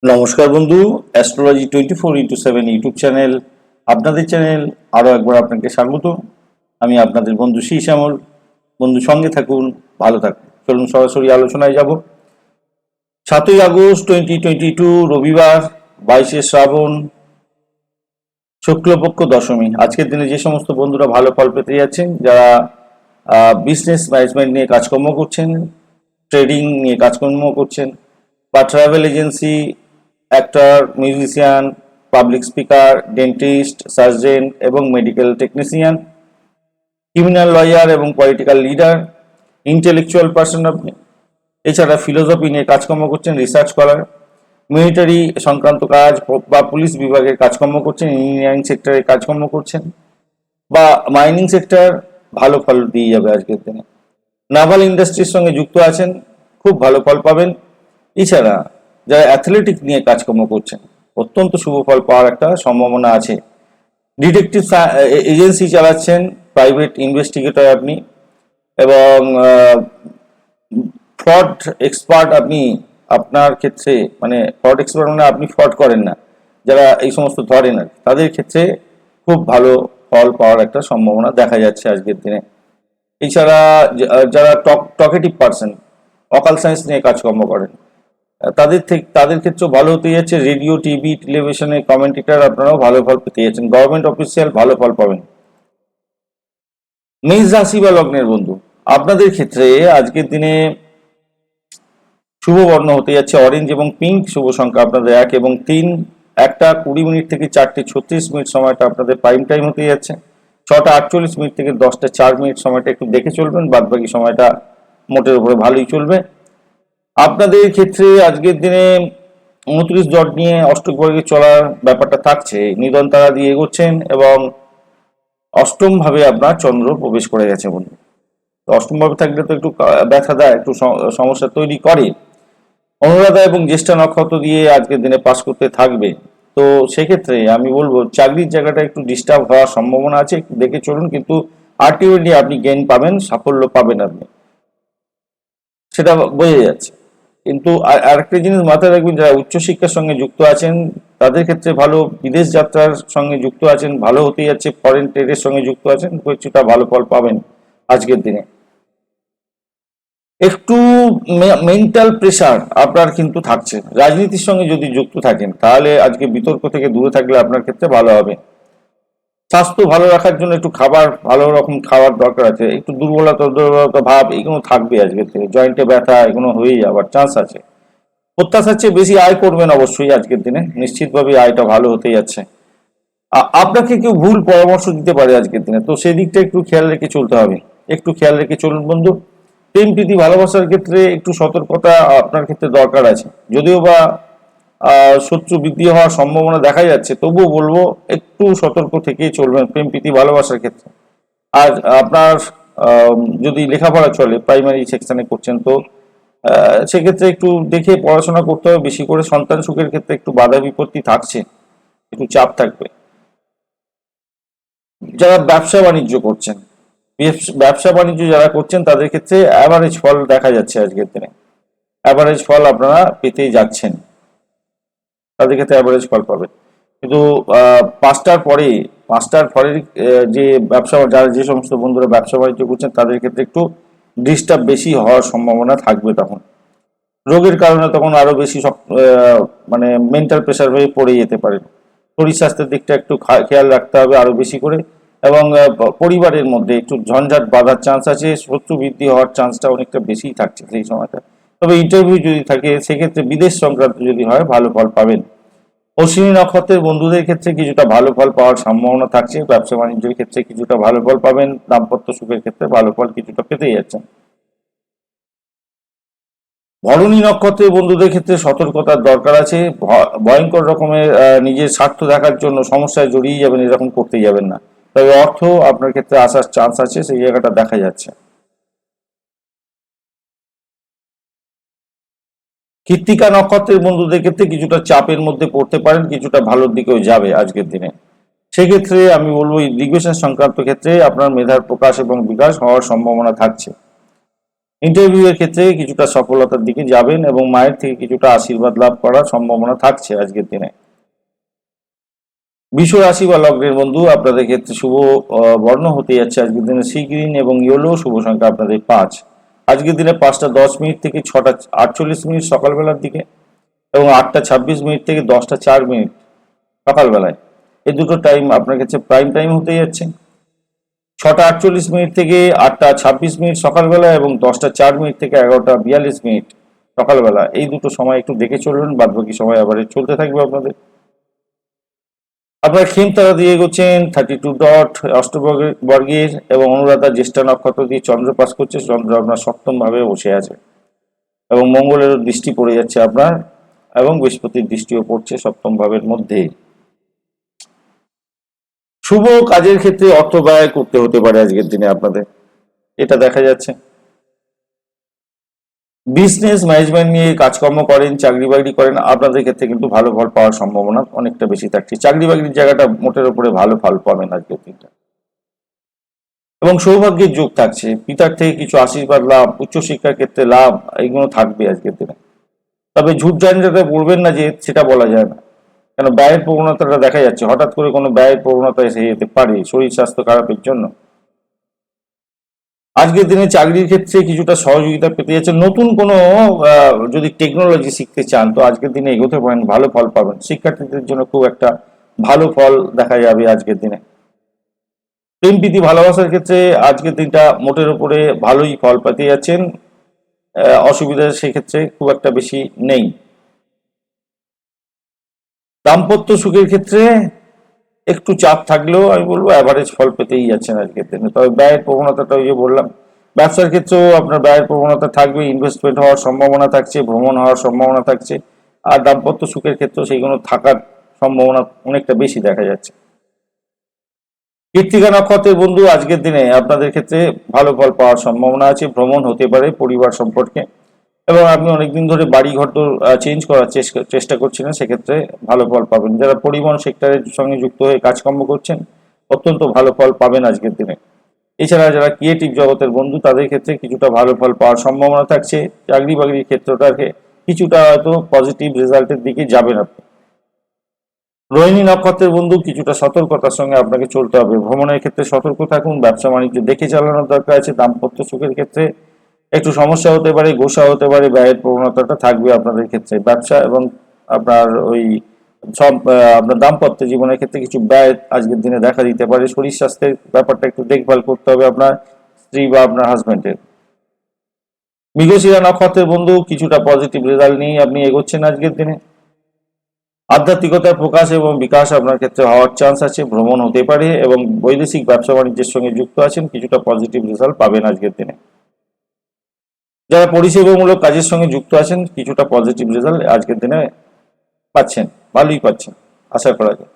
নমস্কার বন্ধু, astrology 24x7 YouTube channel, আপনাদের চ্যানেল আরও একবার আপনাকে স্বাগত। আমি আপনাদের বন্ধু শ্যামল। বন্ধু সঙ্গে থাকুন, ভালো থাকুন। চলুন সরাসরি আলোচনায় যাব। 7ই আগস্ট 2022 রবিবার, 22শে শ্রাবণ, শুক্লপক্ষ দশমী। আজকের দিনে যে সমস্ত বন্ধুরা ভালো ফল পেতে যাচ্ছেন, যারা বিজনেস ম্যানেজমেন্ট নিয়ে কাজকর্ম করছেন, ট্রেডিং নিয়ে কাজকর্ম করছেন, বা travel agency, actor, musician, public speaker, dentist, surgeon এবং মেডিকেল টেকনিশিয়ান, ক্রিমিনাল লয়ার এবং পলিটিক্যাল লিডার, ইন্টেলেকচুয়াল পার্সন আপনি। এছাড়া ফিলোসফি নিয়ে কাজকর্ম করছেন, রিসার্চ স্কলার, মিলিটারি সংক্রান্ত কাজ বা পুলিশ বিভাগের কাজকর্ম করছেন, ইঞ্জিনিয়ারিং সেক্টরে কাজকর্ম করছেন, বা মাইনিং সেক্টর, ভালো ফল দিয়ে যাবে আজকের দিনে। নাভাল ইন্ডাস্ট্রির সঙ্গে যুক্ত আছেন, খুব ভালো ফল পাবেন। এছাড়া যারা অ্যাথলেটিক নিয়ে কাজকর্ম করছেন, অত্যন্ত শুভ ফল পাওয়ার একটা সম্ভাবনা আছে। ডিটেকটিভ এজেন্সি চালাচ্ছেন, প্রাইভেট ইনভেস্টিগেটর আপনি, এবং ফ্রড এক্সপার্ট আপনি। আপনার ক্ষেত্রে মানে ফ্রড এক্সপার্ট মানে আপনি ফ্রড করেন না, যারা এই সমস্ত ধরেন আর তাদের ক্ষেত্রে খুব ভালো ফল পাওয়ার একটা সম্ভাবনা দেখা যাচ্ছে আজকের দিনে। এছাড়া যারা টকেটিভ পার্সন, অকাল সায়েন্স নিয়ে কাজকর্ম করেন, তাদের ক্ষেত্রেও ভালো হতে যাচ্ছে। রেডিও, টিভি, টেলিভিশনে কমেন্টেটর আপনারাও ভালো ফল পেতে যাচ্ছেন। গভর্নমেন্ট অফিসিয়াল ভালো ফল পাবেন। মেষ রাশি বা লগ্নের বন্ধু, আপনাদের ক্ষেত্রে আজকের দিনে শুভ বর্ণ হতে যাচ্ছে অরেঞ্জ এবং পিঙ্ক। শুভ সংখ্যা আপনাদের 1 এবং 3। 1:20 থেকে 4:36 সময়টা আপনাদের প্রাইম টাইম হতে যাচ্ছে। 6:48 থেকে 10:04 সময়টা একটু দেখে চলবেন, বাদ বাকি সময়টা মোটের উপরে ভালোই চলবে। আপনাদের ক্ষেত্রে আজকের দিনে 29 ডট নিয়ে অষ্টক বর্গে চলার ব্যাপারটা থাকছে। নিধন তারা দিয়ে এগোচ্ছেন এবং অষ্টম ভাবে আপনার চন্দ্র প্রবেশ করে গেছে বন্ধু। তো অষ্টম ভাবে থাকলে তো একটু ব্যথা দেয়, একটু সমস্যা তৈরি করে। অনুরাধা এবং জ্যেষ্ঠা নক্ষত্র দিয়ে আজকের দিনে পাস করতে থাকবে। তো সেক্ষেত্রে আমি বলবো চাকরির জায়গাটা একটু ডিস্টার্ব হওয়ার সম্ভাবনা আছে, একটু দেখে চলুন। কিন্তু আলটিমেটলি আপনি গেইন পাবেন, সাফল্য পাবেন আপনি, সেটা বোঝা যাচ্ছে। কিন্তু আরেকটা জিনিস মাথায় রাখবেন, যারা উচ্চশিক্ষার সঙ্গে যুক্ত আছেন তাদের ক্ষেত্রে ভালো। বিদেশ যাত্রার সঙ্গে যুক্ত আছেন, ভালো হতে যাচ্ছে। ফরেন ট্রেডের সঙ্গে যুক্ত আছেন, কিছুটা ভালো ফল পাবেন আজকের দিনে। একটু মেন্টাল প্রেশার আপনার কিন্তু থাকছে। রাজনীতির সঙ্গে যদি যুক্ত থাকেন তাহলে আজকে বিতর্ক থেকে দূরে থাকলে আপনার ক্ষেত্রে ভালো হবে। স্বাস্থ্য ভালো রাখার জন্য একটু খাবার, ভালো রকম খাওয়ার দরকার আছে। একটু দুর্বলতা ভাব এগুলো থাকবে আজকের থেকে। জয়েন্টে ব্যথা এগুলো হয়ে যাওয়ার চান্স আছে। প্রত্যাশার চেয়ে বেশি আয় করবেন অবশ্যই আজকের দিনে, নিশ্চিতভাবে আয়টা ভালো হতে যাচ্ছে। আপনাকে কেউ ভুল পরামর্শ দিতে পারে আজকের দিনে, তো সেই দিকটা একটু খেয়াল রেখে চলতে হবে। একটু খেয়াল রেখে চলুন বন্ধু। প্রেম প্রীতি ভালোবাসার ক্ষেত্রে একটু সতর্কতা আপনার ক্ষেত্রে দরকার আছে। যদিও বা শত্রু বৃদ্ধি হওয়ার সম্ভাবনা দেখা যাচ্ছে, তবুও বলবো একটু সতর্ক থেকেই চলবেন প্রেম প্রীতি ভালোবাসার ক্ষেত্রে। আর আপনার যদি লেখাপড়া চলে, প্রাইমারি সেকশনে করছেন, তো সেক্ষেত্রে একটু দেখে পড়াশোনা করতে হবে বেশি করে। সন্তান সুখের ক্ষেত্রে একটু বাধা বিপত্তি থাকছে, একটু চাপ থাকবে। যারা ব্যবসা বাণিজ্য করছেন, ব্যবসা বাণিজ্য যারা করছেন তাদের ক্ষেত্রে অ্যাভারেজ ফল দেখা যাচ্ছে আজকের দিনে। অ্যাভারেজ ফল আপনারা পেতেই যাচ্ছেন, তাদের ক্ষেত্রে অ্যাভারেজ ফল পাবেন। কিন্তু 5টার পরে যে ব্যবসা, যারা যে সমস্ত বন্ধুরা ব্যবসা বাণিজ্য করছেন তাদের ক্ষেত্রে একটু ডিস্টার্ব বেশি হওয়ার সম্ভাবনা থাকবে। তখন রোগের কারণে তখন আরো বেশি মানে মেন্টাল প্রেশার হয়ে পড়ে যেতে পারে। শরীর স্বাস্থ্যের দিকটা একটু খেয়াল রাখতে হবে আরো বেশি করে। এবং পরিবারের মধ্যে একটু ঝঞ্ঝাট বাঁধার চান্স আছে, শত্রু বৃদ্ধি হওয়ার চান্সটা অনেকটা বেশি থাকছে সেই সময়টা। তবে ইন্টারভিউ যদি থাকে সেক্ষেত্রে বিদেশ সংক্রান্ত যদি হয় ভালো ফল পাবেন। অশ্বিনী নক্ষত্রের বন্ধুদের ক্ষেত্রে কিছুটা ভালো ফল পাওয়ার সম্ভাবনা থাকছে। ব্যবসা বাণিজ্যের ক্ষেত্রে কিছুটা ভালো ফল পাবেন। দাম্পত্য সুখের ক্ষেত্রে ভালো ফল কিছুটা পেতেই যাচ্ছেন। ভরণী নক্ষত্রের বন্ধুদের ক্ষেত্রে সতর্কতার দরকার আছে। ভয়ঙ্কর রকমের নিজের স্বার্থ দেখার জন্য সমস্যায় জড়িয়ে যাবেন, এরকম করতে যাবেন না। তবে অর্থ আপনার ক্ষেত্রে আসার চান্স আছে, সেই জায়গাটা দেখা যাচ্ছে। কৃত্তিকা নক্ষত্রের বন্ধুদের ক্ষেত্রে কিছুটা চাপের মধ্যে পড়তে পারেন, কিছুটা ভালোর দিকেও যাবে আজকের দিনে। সেক্ষেত্রে আমি বলবো এডুকেশন সংক্রান্ত ক্ষেত্রে আপনার মেধার প্রকাশ এবং বিকাশ হওয়ার সম্ভাবনা থাকছে। ইন্টারভিউ এর ক্ষেত্রে কিছুটা সফলতার দিকে যাবেন এবং মায়ের থেকে কিছুটা আশীর্বাদ লাভ করার সম্ভাবনা থাকছে আজকের দিনে। বৃষ রাশি বা লগ্নের বন্ধু, আপনাদের ক্ষেত্রে শুভ বর্ণ হতে যাচ্ছে আজকের দিনে সি গ্রিন এবং ইয়েলো। শুভ সংখ্যা আপনাদের 5। আজকের দিনে 5টা 10 মিনিট থেকে 6টা 48 মিনিট সকালবেলার দিকে এবং 8টা 26 মিনিট থেকে 10টা 4 মিনিট সকালবেলায়, এই দুটো টাইম আপনার কাছে প্রাইম টাইম হতে যাচ্ছে। 6টা 48 মিনিট থেকে 8টা 26 মিনিট সকালবেলা এবং 10টা 4 মিনিট থেকে 11টা 42 মিনিট সকালবেলা, এই দুটো সময় একটু দেখে চলবেন, বাদ বাকি সময় আবার চলতে থাকবে আপনাদের। আপনার ক্ষেম তারা দিয়ে এগোচ্ছেন 32 ডট অষ্টবর্গের এবং অনুরাধা জ্যেষ্ঠা নক্ষত্র দিয়ে চন্দ্র পাস করছে। চন্দ্র আপনার সপ্তম ভাবে বসে আছে এবং মঙ্গলেরও দৃষ্টি পড়ে যাচ্ছে আপনার, এবং বৃহস্পতির দৃষ্টিও পড়ছে সপ্তম ভাবের মধ্যে। শুভ কাজের ক্ষেত্রে অর্থ ব্যয় করতে হতে পারে আজকের দিনে আপনাদের, এটা দেখা যাচ্ছে। বিজনেস ম্যানেজমেন্ট নিয়ে কাজকর্ম করেন, চাকরি বাকরি করেন, আপনাদের ক্ষেত্রে কিন্তু ভালো ফল পাওয়ার সম্ভাবনা অনেকটা বেশি থাকছে। চাকরি বাকরির জায়গাটা মোটের উপরে ভালো ফল পাবেন আজকের দিনটা, এবং সৌভাগ্যের যোগ থাকছে। পিতার থেকে কিছু আশীর্বাদ লাভ, উচ্চশিক্ষার ক্ষেত্রে লাভ, এইগুলো থাকবে আজকের দিনে। তবে ঝুট ঝাঞ্ঝাটে পড়বেন না যে, সেটা বলা যায় না, কেন ব্যয়ের প্রবণতাটা দেখা যাচ্ছে। হঠাৎ করে কোনো ব্যয়ের প্রবণতা এসে যেতে পারে শরীর স্বাস্থ্য খারাপের জন্য। আজকের দিনে চাকরির ক্ষেত্রে কিছুটা সহযোগিতা পেতে যাচ্ছে। নতুন কোনো যদি টেকনোলজি শিখতে চান তো আজকের দিনে এগোতে পারেন, ভালো ফল পাবেন। শিক্ষার্থীদের জন্য খুব একটা ভালো ফল দেখা যাবে আজকের দিনে। প্রেম প্রীতি ভালোবাসার ক্ষেত্রে আজকের দিনটা মোটের উপরে ভালোই ফল পেতে যাচ্ছেন। অসুবিধা সেক্ষেত্রে খুব একটা বেশি নেই। দাম্পত্য সুখের ক্ষেত্রে একটু চাপ থাকলেও আমি বলবো অ্যাভারেজ ফল পেতেই যাচ্ছেন আজকের দিনে। তবে ব্যয়ের প্রবণতাটা ওই যে বললাম, ব্যবসার ক্ষেত্রেও আপনার ব্যয়ের প্রবণতা থাকবে, ইনভেস্টমেন্ট হওয়ার সম্ভাবনা থাকছে, ভ্রমণ হওয়ার সম্ভাবনা থাকছে। আর দাম্পত্য সুখের ক্ষেত্রেও সেইগুলো থাকার সম্ভাবনা অনেকটা বেশি দেখা যাচ্ছে। কৃত্তিকা নক্ষত্রের বন্ধু, আজকের দিনে আপনাদের ক্ষেত্রে ভালো ফল পাওয়ার সম্ভাবনা আছে। ভ্রমণ হতে পারে পরিবার সম্পর্কে, এবং আপনি অনেকদিন ধরে বাড়ি ঘর তো চেঞ্জ করার চেষ্টা করছিলেন, সেক্ষেত্রে ভালো ফল পাবেন। যারা পরিবহন সেক্টরের সঙ্গে যুক্ত হয়ে কাজকর্ম করছেন, অত্যন্ত ভালো ফল পাবেন আজকের দিনে। এছাড়া যারা ক্রিয়েটিভ জগতের বন্ধু, তাদের ক্ষেত্রে কিছুটা ভালো ফল পাওয়ার সম্ভাবনা থাকছে। চাকরি বাকরির ক্ষেত্রটাকে কিছুটা হয়তো পজিটিভ রেজাল্টের দিকে যাবেন আপনি। রোহিণী নক্ষত্রের বন্ধু, কিছুটা সতর্কতার সঙ্গে আপনাকে চলতে হবে। ভ্রমণের ক্ষেত্রে সতর্ক থাকুন, ব্যবসা বাণিজ্য দেখে চালানোর দরকার আছে। দাম্পত্য সুখের ক্ষেত্রে একটু সমস্যা হতে পারে, গোসা হতে পারে, ব্যয়ের প্রবণতাটা থাকবে আপনাদের ক্ষেত্রে। ব্যবসা এবং আপনার ওই সব আপনার দাম্পত্য জীবনের ক্ষেত্রে কিছু ব্যয় আজকের দিনে দেখা দিতে পারে। শরীর স্বাস্থ্যের ব্যাপারটা একটু দেখভাল করতে হবে আপনার স্ত্রী বা আপনার হাজবেন্ডের। মৃগশিরা নক্ষত্রের বন্ধু, কিছুটা পজিটিভ রেজাল্ট নিয়ে আপনি এগোচ্ছেন আজকের দিনে। আধ্যাত্মিকতার প্রকাশ এবং বিকাশ আপনার ক্ষেত্রে হওয়ার চান্স আছে। ভ্রমণ হতে পারে এবং বৈদেশিক ব্যবসা বাণিজ্যের সঙ্গে যুক্ত আছেন, কিছুটা পজিটিভ রেজাল্ট পাবেন আজকের দিনে। যারা পরিষেবামূলক কাজের সঙ্গে যুক্ত আছেন, কিছুটা পজিটিভ রেজাল্ট আজকের দিনে পাচ্ছেন, ভালোই পাচ্ছেন, আশা করা যায়।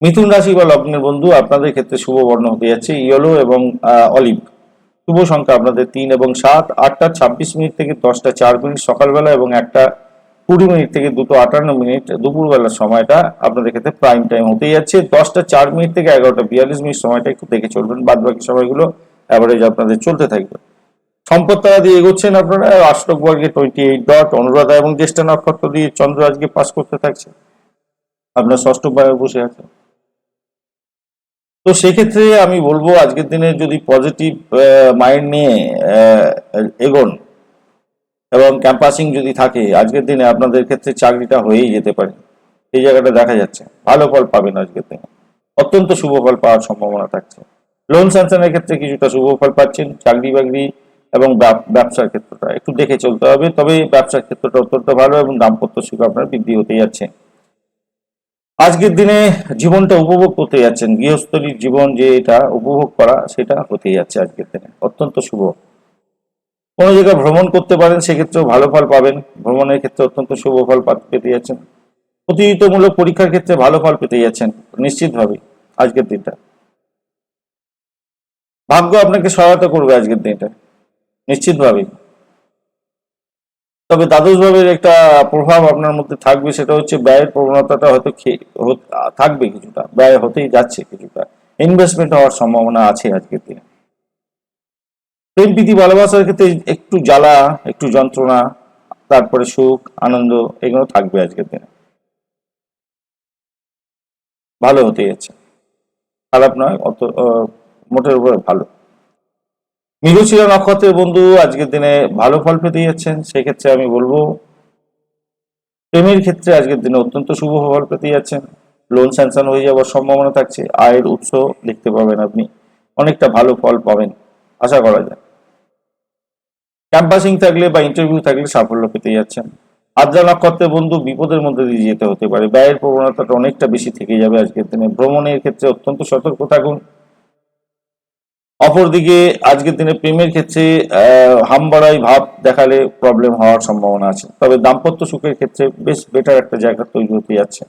মিথুন রাশি বা লগ্নের বন্ধু, আপনাদের ক্ষেত্রে শুভ বর্ণ হতে যাচ্ছে ইয়েলো এবং অলিভ। শুভ সংখ্যা আপনাদের 3 এবং 7। 8টা 26 মিনিট থেকে 10টা 4 মিনিট সকালবেলা এবং 1টা 20 মিনিট থেকে 2টা 58 মিনিট দুপুরবেলার সময়টা আপনাদের ক্ষেত্রে প্রাইম টাইম হতে যাচ্ছে। 10টা 4 মিনিট থেকে 11টা 42 মিনিট সময়টা একটু দেখে চলবেন, বাদ বাকি সময়গুলো অ্যাভারেজ আপনাদের চলতে থাকবে। সম্পদ তারা দিয়ে এগোচ্ছেন আপনারা অষ্টক বর্গে 28 ডট অনুরাধা এবং জ্যেষ্ঠা নক্ষত্র দিয়ে চন্দ্র আজকে পাস করতে থাকছে, আপনার ষষ্ঠ ভাবে বসে আছে। তো সেক্ষেত্রে আমি বলবো আজকের দিনে যদি পজিটিভ মাইন্ড নিয়ে এগোন এবং ক্যাম্পাসিং যদি থাকে, আজকের দিনে আপনাদের ক্ষেত্রে চাকরিটা হয়েই যেতে পারে। এই জায়গাটা দেখা যাচ্ছে, ভালো ফল পাবেন আজকের দিনে, অত্যন্ত শুভ ফল পাওয়ার সম্ভাবনা থাকছে। লোন স্যাংশনের ক্ষেত্রে কিছুটা শুভ ফল পাচ্ছেন। চাকরি বাকরি এবং ব্যবসার ক্ষেত্রটা একটু দেখে চলতে হবে, তবে ব্যবসার ক্ষেত্রটা অত্যন্ত ভালো এবং দাম্পত্য সুখ আপনার বৃদ্ধি হতে যাচ্ছে। আজকের দিনে জীবনটা উপভোগ করতে যাচ্ছেন, গৃহস্থলীর জীবন যে এটা উপভোগ করা, সেটা হতে যাচ্ছে আজকের দিনে, অত্যন্ত শুভ। কোনো জায়গায় ভ্রমণ করতে পারেন, সেক্ষেত্রেও ভালো ফল পাবেন। ভ্রমণের ক্ষেত্রে অত্যন্ত শুভ ফল পেতে যাচ্ছেন। প্রতিযোগিতামূলক পরীক্ষার ক্ষেত্রে ভালো ফল পেতে যাচ্ছেন নিশ্চিতভাবে আজকের দিনটা। ভাগ্য আপনাকে সহায়তা করবে আজকের দিনটা নিশ্চিতভাবে। তবে দ্বাদশ ভাবের একটা প্রভাব আপনার মধ্যে থাকবে, সেটা হচ্ছে ব্যয়ের প্রবণতাটা হয়তো থাকবে, কিছুটা ব্যয় হতেই যাচ্ছে, কিছুটা ইনভেস্টমেন্ট হওয়ার সম্ভাবনা আছে আজকের দিনে। প্রেম প্রীতি ভালোবাসার ক্ষেত্রে একটু জ্বালা, একটু যন্ত্রণা, তারপরে সুখ আনন্দ এগুলো থাকবে আজকের দিনে। ভালো হতে যাচ্ছে, খারাপ নয় অত, মোটের উপরে ভালো। মৃগশিরা নক্ষত্রের বন্ধু আজকের দিনে ভালো ফল পেতে যাচ্ছেন। সেক্ষেত্রে আমি বলবো প্রেমের ক্ষেত্রে আজকের দিনে অত্যন্ত শুভ ফল পেতে যাচ্ছেন। লোন স্যাংশন হয়ে যাওয়ার সম্ভাবনা থাকছে, আয়ের উৎস দেখতে পাবেন, আপনি অনেকটা ভালো ফল পাবেন আশা করা যায়। ক্যাম্পাসিং থাকলে বা ইন্টারভিউ থাকলে সাফল্য পেতে যাচ্ছেন। আদ্রা নক্ষত্রের বন্ধু বিপদের মধ্যে দিয়ে যেতে হতে পারে, ব্যয়ের প্রবণতাটা অনেকটা বেশি থেকে যাবে আজকের দিনে। ভ্রমণের ক্ষেত্রে অত্যন্ত সতর্ক থাকুন। অপরদিকে আজকের দিনে প্রেমের ক্ষেত্রে হামবাড়াই ভাব দেখালে প্রবলেম হওয়ার সম্ভাবনা আছে, তবে দাম্পত্য সুখের ক্ষেত্রে বেশ বেটার একটা জায়গা তৈরি হতে যাচ্ছে।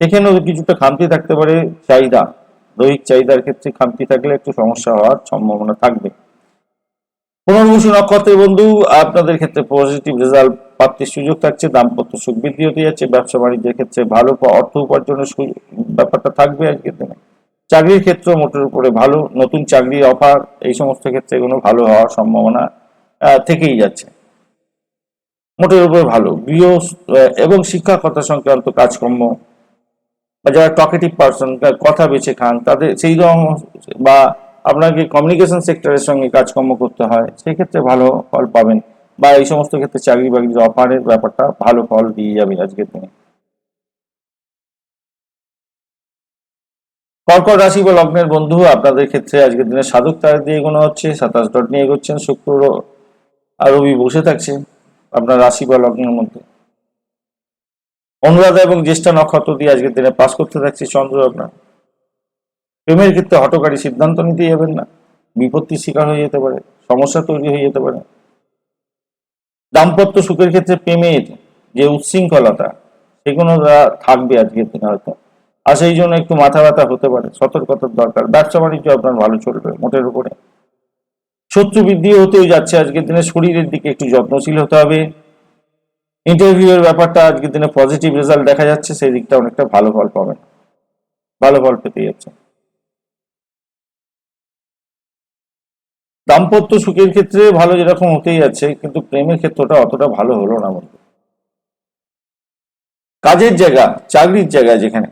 এখানেও কিছুটা খামতি থাকতে পারে, চাহিদা, দৈহিক চাহিদার ক্ষেত্রে খামতি থাকলে একটু সমস্যা হওয়ার সম্ভাবনা থাকবে। পুনর্বসু নক্ষত্রের বন্ধু আপনাদের ক্ষেত্রে পজিটিভ রেজাল্ট প্রাপ্তির সুযোগ থাকছে, দাম্পত্য সুখ বৃদ্ধি হতে যাচ্ছে, ব্যবসা বাণিজ্যের ক্ষেত্রে ভালো অর্থ উপার্জনের ব্যাপারটা থাকবে আজকের দিনে। চাকরির ক্ষেত্র মোটের উপরে ভালো, নতুন চাকরি অফার এই সমস্ত ক্ষেত্রে এগুলো ভালো হওয়ার সম্ভাবনা থেকেই যাচ্ছে, মোটের উপরে ভালো। গৃহ এবং শিক্ষাকতা সংক্রান্ত কাজকর্ম, বা যারা টকেটিভ পার্সন, কথা বেছে খান, তাদের সেই রকম, বা আপনাকে কমিউনিকেশন সেক্টরের সঙ্গে কাজকর্ম করতে হয়, সেক্ষেত্রে ভালো ফল পাবেন, বা এই সমস্ত ক্ষেত্রে চাকরি বাকরির অফারের ব্যাপারটা ভালো ফল দিয়ে যাবে আজকের দিনে। কর্কট রাশি বা লগ্নের বন্ধু আপনাদের ক্ষেত্রে আজকের দিনে সাধক তারা দিয়ে এগোনো হচ্ছে, 27 ডট নিয়ে এগোচ্ছেন। শুক্র আর রবি বসে থাকছে আপনার রাশি বা লগ্নের মধ্যে। অনুরাধা এবং জ্যেষ্ঠা নক্ষত্র দিয়ে আজকের দিনে পাস করতে থাকছে চন্দ্র আপনার। প্রেমের ক্ষেত্রে হঠকারী সিদ্ধান্ত নিতে যাবেন না, বিপত্তির শিকার হয়ে যেতে পারে, সমস্যা তৈরি হয়ে যেতে পারে। দাম্পত্য সুখের ক্ষেত্রে প্রেমের যে উচ্ছৃঙ্খলতা সেগুলো থাকবে আজকের দিনে হয়তো, আর সেই জন্য একটু মাথা ব্যথা হতে পারে, সতর্কতার দরকার। ব্যবসা বাণিজ্য আপনার ভালো চলবে মোটের উপরে। শত্রু বৃদ্ধি হতেও যাচ্ছে আজকের দিনে, শরীরের দিকে একটু যত্নশীল হতে হবে। ইন্টারভিউ এর ব্যাপারটা আজকের দিনে পজিটিভ রেজাল্ট দেখা যাচ্ছে, সেই দিকটা অনেকটা ভালো ফল পাবেন, ভালো ফল পেতে যাচ্ছে। দাম্পত্য সুখের ক্ষেত্রে ভালো যেরকম হতেই যাচ্ছে, কিন্তু প্রেমের ক্ষেত্রটা অতটা ভালো হলো না বন্ধু। কাজের জায়গা, চাকরির জায়গা যেখানে,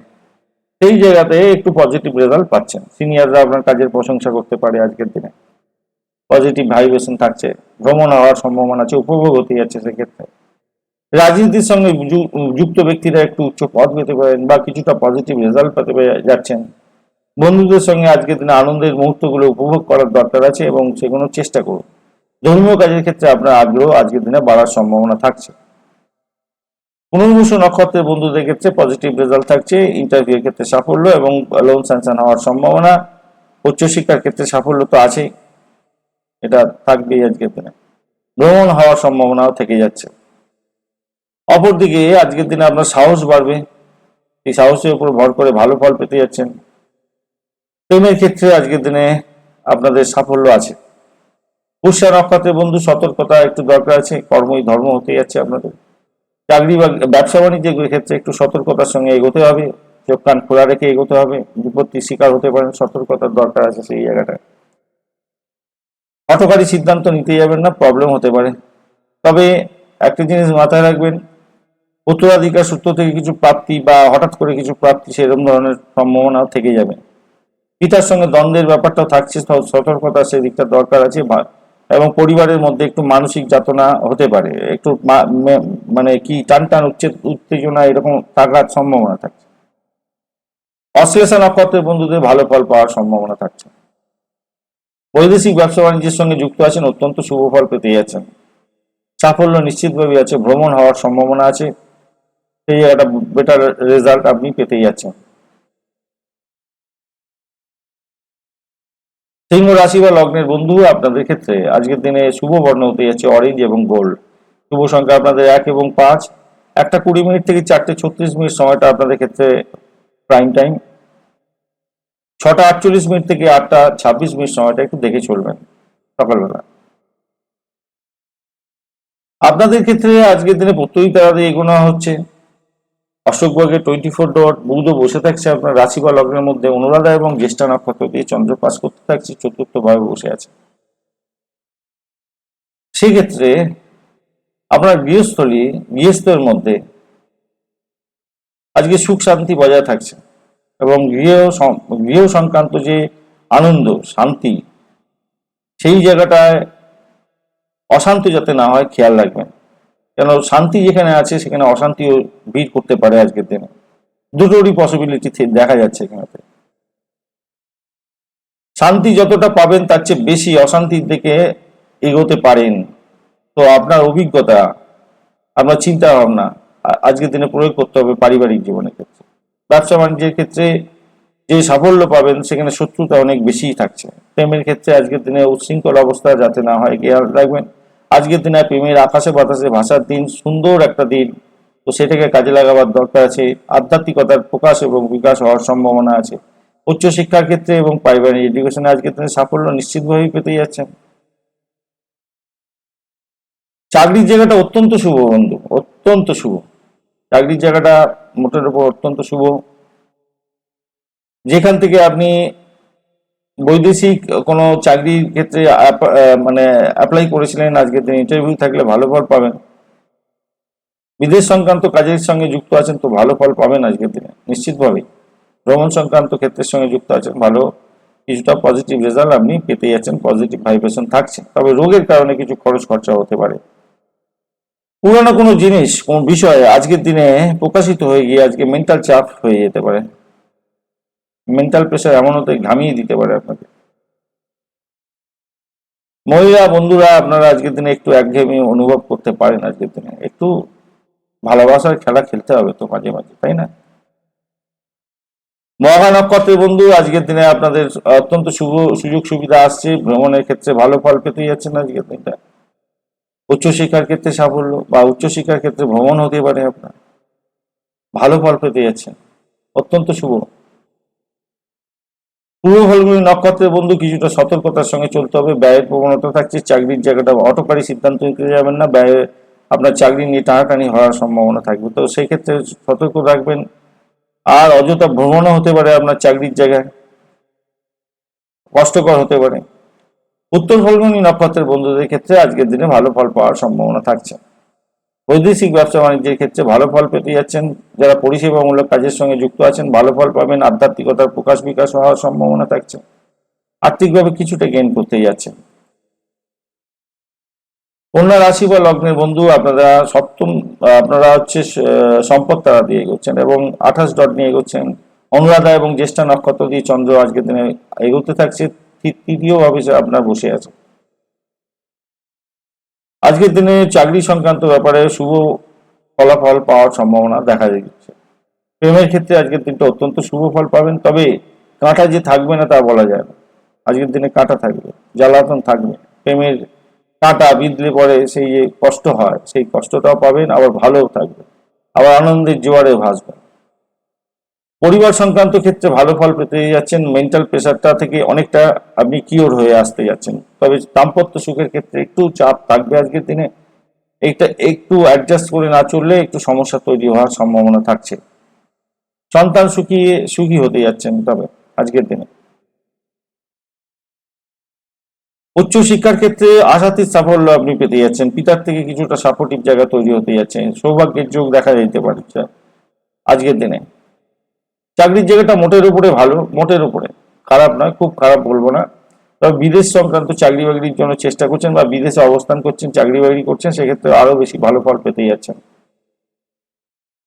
সেই জায়গাতে একটু পজিটিভ রেজাল্ট পাচ্ছেন। সিনিয়ররা আপনার কাজের প্রশংসা করতে পারে আজকের দিনে, পজিটিভ ভাইব্রেশন থাকছে, ভ্রমণ হওয়ার সম্ভাবনা আছে, উপভোগ হতে যাচ্ছে সেক্ষেত্রে। রাজনীতির সঙ্গে যুক্ত ব্যক্তিরা একটু উচ্চ পদ পেতে পারেন, বা কিছুটা পজিটিভ রেজাল্ট পেতে যাচ্ছেন। বন্ধুদের সঙ্গে আজকের দিনে আনন্দের মুহূর্তগুলো উপভোগ করার দরকার আছে, এবং সেগুলো চেষ্টা করুন। ধর্মীয় কাজের ক্ষেত্রে আপনার আগ্রহ আজকের দিনে বাড়ার সম্ভাবনা থাকছে। পুনর্বসু নক্ষত্রের বন্ধুদের ক্ষেত্রে পজিটিভ রেজাল্ট থাকছে, ইন্টারভিউ এর ক্ষেত্রে সাফল্য এবং লোন স্যাংশন হওয়ার সম্ভাবনা। উচ্চশিক্ষার ক্ষেত্রে সাফল্য তো আছেই, এটা থাকবেই আজকের দিনে। ভ্রমণ হওয়ার সম্ভাবনাও থেকে যাচ্ছে। অপরদিকে আজকের দিনে আপনার সাহস বাড়বে, এই সাহসের উপর ভর করে ভালো ফল পেতে যাচ্ছেন। প্রেমের ক্ষেত্রে আজকের দিনে আপনাদের সাফল্য আছে। পুষ্যা নক্ষত্রের বন্ধু সতর্কতা একটু দরকার আছে, কর্মই ধর্ম হতে যাচ্ছে আপনাদের। চাকরি বা ব্যবসা বাণিজ্যের ক্ষেত্রে একটু সতর্কতার সঙ্গে এগোতে হবে, চোখ কান খোলা রেখে এগোতে হবে, বিপত্তির শিকার হতে পারেন, সতর্কতার দরকার আছে সেই জায়গাটায়। হঠকারী সিদ্ধান্ত নিতে যাবেন না, প্রবলেম হতে পারে। তবে একটা জিনিস মাথায় রাখবেন, উত্তরাধিকার সূত্র থেকে কিছু প্রাপ্তি বা হঠাৎ করে কিছু প্রাপ্তি সেরকম ধরনের সম্ভাবনাও থেকে যাবে। পিতার সঙ্গে দ্বন্দ্বের ব্যাপারটাও থাকছে, সতর্কতা সেই দিকটা দরকার আছে। এবং পরিবারের মধ্যে একটু মানসিক যাতনা হতে পারে, একটু মানে কি টান টান উত্তেজনা এরকম থাকার সম্ভাবনা থাকছে। অশ্লেষা নক্ষত্রের বন্ধুদের ভালো ফল পাওয়ার সম্ভাবনা থাকছে। বৈদেশিক ব্যবসা বাণিজ্যের সঙ্গে যুক্ত আছেন, অত্যন্ত শুভ ফল পেতে যাচ্ছেন। সাফল্য নিশ্চিতভাবে আছে, ভ্রমণ হওয়ার সম্ভাবনা আছে, সেই জায়গাটা বেটার রেজাল্ট আপনি পেতে যাচ্ছেন। সিংহ রাশি বা লগ্নের বন্ধু আপনাদের ক্ষেত্রে আজকের দিনে শুভ বর্ণ হতে যাচ্ছে অরেঞ্জ এবং গোল্ড। শুভ সংখ্যা আপনাদের 1 এবং 5। 1:20 থেকে 4:36 সময়টা আপনাদের ক্ষেত্রে প্রাইম টাইম। 6:48 থেকে 8:26 সময়টা একটু দেখে চলবেন সকালবেলা। আপনাদের ক্ষেত্রে আজকের দিনে প্রত্যয়ী তারা দিয়ে এগোনো হচ্ছে। অশোকবাগে 24 ডট, বুধও বসে থাকছে আপনার রাশি বা লগ্নের মধ্যে। অনুরাধা এবং জ্যেষ্ঠা নক্ষত্র দিয়ে চন্দ্র পাস করতে থাকছে, চতুর্থ ভাবে বসে আছে। সেক্ষেত্রে আপনার গৃহস্থের মধ্যে আজকে সুখ শান্তি বজায় থাকছে, এবং গৃহ সংক্রান্ত যে আনন্দ শান্তি, সেই জায়গাটায় অশান্তি যাতে না হয় খেয়াল রাখবেন। কেন শান্তি যেখানে আছে সেখানে অশান্তিও ভিড় করতে পারে আজকের দিনে। দুটোরই পসিবিলিটি দেখা যাচ্ছে এখানে। শান্তি যতটা পাবেন তার চেয়ে বেশি অশান্তির দিকে এগোতে পারেন। তো আপনার অভিজ্ঞতা, আপনার চিন্তা ভাবনা আজকের দিনে প্রয়োগ করতে হবে পারিবারিক জীবনের ক্ষেত্রে। ব্যবসা বাণিজ্যের ক্ষেত্রে যে সাফল্য পাবেন সেখানে শত্রুতা অনেক বেশি থাকছে। প্রেমের ক্ষেত্রে আজকের দিনে উচ্ছৃঙ্খল অবস্থা যাতে না হয় খেয়াল রাখবেন। আজকের দিনে প্রেমের আকাশে বাতাসে ভাষার দিন, সুন্দর একটা দিন, তো সেটাকে কাজে লাগাবার দরকার আছে। আধ্যাত্মিকতার প্রকাশ এবং বিকাশ হওয়ার সম্ভাবনা আছে। উচ্চশিক্ষার ক্ষেত্রে এবং প্রাইমারি এডুকেশনে আজকের দিনে সাফল্য নিশ্চিতভাবেই পেতে যাচ্ছেন। চাকরির জায়গাটা অত্যন্ত শুভ বন্ধু, অত্যন্ত শুভ। চাকরির জায়গাটা মোটের উপর অত্যন্ত শুভ। যেখান থেকে আপনি বৈদেশিক কোনো চাকরির ক্ষেত্রে মানে অ্যাপ্লাই করেছিলেন, আজকের দিনে ইন্টারভিউ থাকলে ভালো ফল পাবেন। বিদেশ সংক্রান্ত কাজের সঙ্গে যুক্ত আছেন তো ভালো ফল পাবেন আজকের দিনে নিশ্চিতভাবেই। ভ্রমণ সংক্রান্ত ক্ষেত্রের সঙ্গে যুক্ত আছেন, ভালো কিছুটা পজিটিভ রেজাল্ট আপনি পেতে যাচ্ছেন, পজিটিভ ভাইব্রেশন থাকছে। তবে রোগের কারণে কিছু খরচ খরচা হতে পারে। পুরানো কোনো জিনিস, কোনো বিষয় আজকের দিনে প্রকাশিত হয়ে গিয়ে আজকে মেন্টাল চাপ হয়ে যেতে পারে। মেন্টাল প্রেশার এমন হতে ঘামিয়ে দিতে পারে আপনাকে। মহিলা বন্ধুরা আপনারা আজকের দিনে একটু একঘেয়েমি অনুভব করতে পারেন। আজকের দিনে একটু ভালোবাসার খেলা খেলতে হবে তো মাঝে মাঝে, তাই না? মহা নক্ষত্রের বন্ধু আজকের দিনে আপনাদের অত্যন্ত শুভ সুযোগ সুবিধা আসছে। ভ্রমণের ক্ষেত্রে ভালো ফল পেতে যাচ্ছেন আজকের দিনটা। উচ্চশিক্ষার ক্ষেত্রে সাফল্য বা উচ্চশিক্ষার ক্ষেত্রে ভ্রমণ হতে পারে, আপনার ভালো ফল পেতে যাচ্ছেন, অত্যন্ত শুভ। পূর্ব ফাল্গুনী নক্ষত্রের বন্ধু কিছুটা সতর্কতার সঙ্গে চলতে হবে। ব্যয়ের প্রবণতা থাকছে। চাকরির জায়গাটা অটোকারী সিদ্ধান্ত নিতে যাবেন না। ব্যয়ে আপনার চাকরি নিয়ে টানাটানি হওয়ার সম্ভাবনা থাকবে, তো সেই ক্ষেত্রে সতর্ক রাখবেন। আর অযথা ভ্রমণও হতে পারে আপনার চাকরির জায়গায়, কষ্টকর হতে পারে। উত্তর ফাল্গুনী নক্ষত্রের বন্ধুদের ক্ষেত্রে আজকের দিনে ভালো ফল পাওয়ার সম্ভাবনা থাকছে। বৈদেশিক ব্যবসা বাণিজ্যের ক্ষেত্রে ভালো ফল পেতে যাচ্ছেন। যারা পরিষেবামূলক কাজের সঙ্গে যুক্ত আছেন ভালো ফল পাবেন। আধ্যাত্মিকতার প্রকাশ বিকাশ হওয়ার সম্ভাবনা থাকছে। আর্থিকভাবে কিছুটা গেইন করতে যাচ্ছেন। কন্যা রাশি বা লগ্নের বন্ধু আপনারা সপ্তম, আপনারা হচ্ছে সম্পদ তারা দিয়ে এগোচ্ছেন এবং 28 ডট নিয়ে এগোচ্ছেন। অনুরাধা এবং জ্যেষ্ঠা নক্ষত্র দিয়ে চন্দ্র আজকের দিনে এগোতে থাকছে। তৃতীয় ভাবে আপনার বসে আছে। আজকের দিনে চাকরি সংক্রান্ত ব্যাপারে শুভ ফলাফল পাওয়ার সম্ভাবনা দেখা দিচ্ছে। প্রেমের ক্ষেত্রে আজকের দিনটা অত্যন্ত শুভ ফল পাবেন, তবে কাঁটা যে থাকবে না তা বলা যায় না। আজকের দিনে কাঁটা থাকবে, জ্বালাতন থাকবে। প্রেমের কাঁটা বিঁধলে পরে সেই যে কষ্ট হয় সেই কষ্টটাও পাবেন, আবার ভালোও থাকবে, আবার আনন্দের জোয়ারে ভাসবে। পরিবার সংক্রান্ত ক্ষেত্রে ভালো ফল পেতে যাচ্ছেন। মেন্টাল প্রেশারটা থেকে অনেকটা আপনি কিওর হয়ে আসতে যাচ্ছেন। তবে দাম্পত্য সুখের ক্ষেত্রে একটু চাপ থাকবে আজকের দিনে। এইটা একটু অ্যাডজাস্ট করে না চললে একটু সমস্যা তৈরি হওয়ার সম্ভাবনা থাকছে। সন্তান সুখী হতে যাচ্ছেন তবে আজকের দিনে। উচ্চশিক্ষার ক্ষেত্রে আশাতীত সাফল্য আপনি পেতে যাচ্ছেন। পিতার থেকে কিছুটা সাপোর্টিভ জায়গা তৈরি হতে যাচ্ছে। সৌভাগ্যের যোগ দেখা যেতে পারে আজকের দিনে। চাকরির জায়গাটা মোটের উপরে ভালো, মোটের উপরে খারাপ নয়, খুব খারাপ বলবো না। তবে বিদেশ সংক্রান্ত চাকরি বাকরির জন্য চেষ্টা করছেন বা বিদেশে অবস্থান করছেন, চাকরি বাকরি করছেন, সেক্ষেত্রে আরো বেশি ভালো ফল পেতে যাচ্ছেন।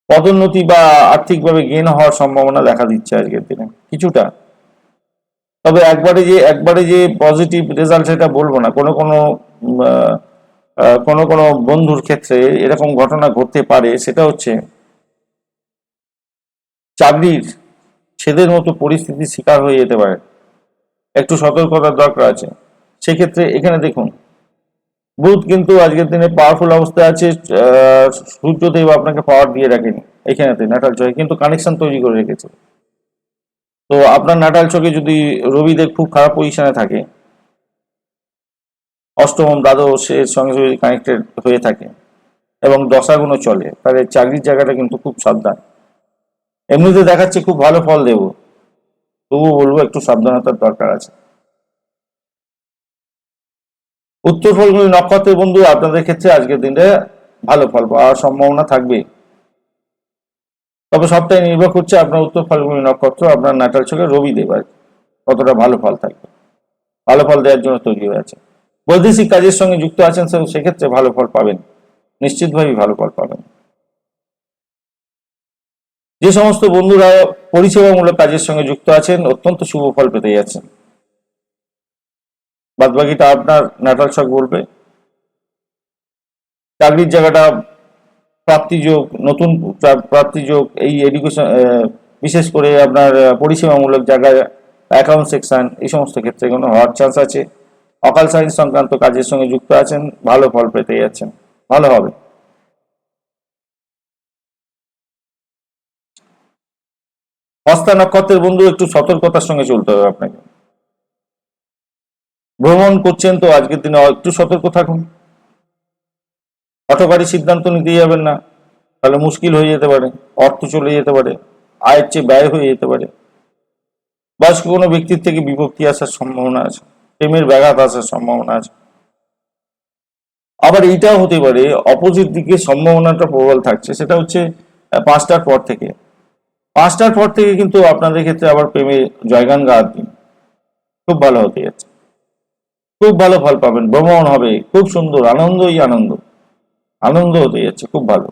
পদোন্নতি বা আর্থিকভাবে গেন হওয়ার সম্ভাবনা দেখা দিচ্ছে আজকের দিনে কিছুটা। তবে একবারে যে পজিটিভ রেজাল্ট সেটা বলবো না। কোনো বন্ধুর ক্ষেত্রে এরকম ঘটনা ঘটতে পারে, সেটা হচ্ছে চাকরির ছেদের মতো পরিস্থিতির শিকার হয়ে যেতে পারে। একটু সতর্কতার দরকার আছে সেক্ষেত্রে। এখানে দেখুন, বুধ কিন্তু আজকের দিনে পাওয়ারফুল অবস্থায় আছে। সূর্যদেব আপনাকে পাওয়ার দিয়ে রাখেনি এখানেতে ন্যাটাল চকে, কিন্তু কানেকশন তৈরি করে রেখেছে। তো আপনার ন্যাটাল চকে যদি রবিদেব খুব খারাপ পজিশনে থাকে, অষ্টম দ্বাদশের সঙ্গে যদি কানেক্টেড হয়ে থাকে এবং দশাগুলো চলে, তাহলে চাকরির জায়গাটা কিন্তু খুব সাবধান। এমনিতে দেখাচ্ছে খুব ভালো ফল দেব, তবুও বলবো একটু সাবধানতার দরকার আছে। উত্তর ফাল্গুনী নক্ষত্রের বন্ধু আপনাদের ক্ষেত্রে আজকের দিনে ভালো ফল পাওয়ার সম্ভাবনা থাকবে। তবে সবটাই নির্ভর করছে আপনার উত্তর ফাল্গুনী নক্ষত্র, আপনার ন্যাটাল ছকে রবি দেব আর কতটা ভালো ফল থাকবে, ভালো ফল দেওয়ার জন্য তৈরি হয়ে আছে। বৈদেশিক কাজের সঙ্গে যুক্ত আছেন সেক্ষেত্রে ভালো ফল পাবেন, নিশ্চিতভাবেই ভালো ফল পাবেন। যে সমস্ত বন্ধুরা পরিষেবামূলক কাজের সঙ্গে যুক্ত আছেন অত্যন্ত শুভ ফল পেতে যাচ্ছেন। বাদবাকিটা আপনার ন্যাটাল ছক বলবে। চাকরির জায়গাটা প্রাপ্তিযোগ, নতুন প্রাপ্তিযোগ, এই এডুকেশন, বিশেষ করে আপনার পরিষেবামূলক জায়গায় অ্যাকাউন্ট সেকশন, এই সমস্ত ক্ষেত্রে কোনো হওয়ার চান্স আছে। অকাল সায়েন্স সংক্রান্ত কাজের সঙ্গে যুক্ত আছেন, ভালো ফল পেতে যাচ্ছেন, ভালো হবে। হস্তা নক্ষত্রের বন্ধু একটু সতর্কতার সঙ্গে চলতে হবে আপনাকে। ভ্রমণ করছেন তো আজকের দিনে একটু সতর্ক থাকুন, হঠকারী সিদ্ধান্ত নিতে যাবেন না, তাহলে মুশকিল হয়ে যেতে পারে, অর্থ চলে যেতে পারে, আয়ের চেয়ে ব্যয় হয়ে যেতে পারে। বয়স্ক কোনো ব্যক্তির থেকে বিভক্তি আসার সম্ভাবনা আছে, প্রেমের ব্যাঘাত আসার সম্ভাবনা আছে। আবার এইটাও হতে পারে অপোজিট দিকে সম্ভাবনাটা প্রবল থাকছে, সেটা হচ্ছে 5টার পর থেকে। 5টার পর থেকে কিন্তু আপনাদের ক্ষেত্রে আবার প্রেমে জয়গান গাওয়ার দিন, খুব ভালো হতে যাচ্ছে, খুব ভালো ফল পাবেন, ভ্রমণ হবে, খুব সুন্দর, আনন্দই আনন্দ, আনন্দ হতে যাচ্ছে, খুব ভালো।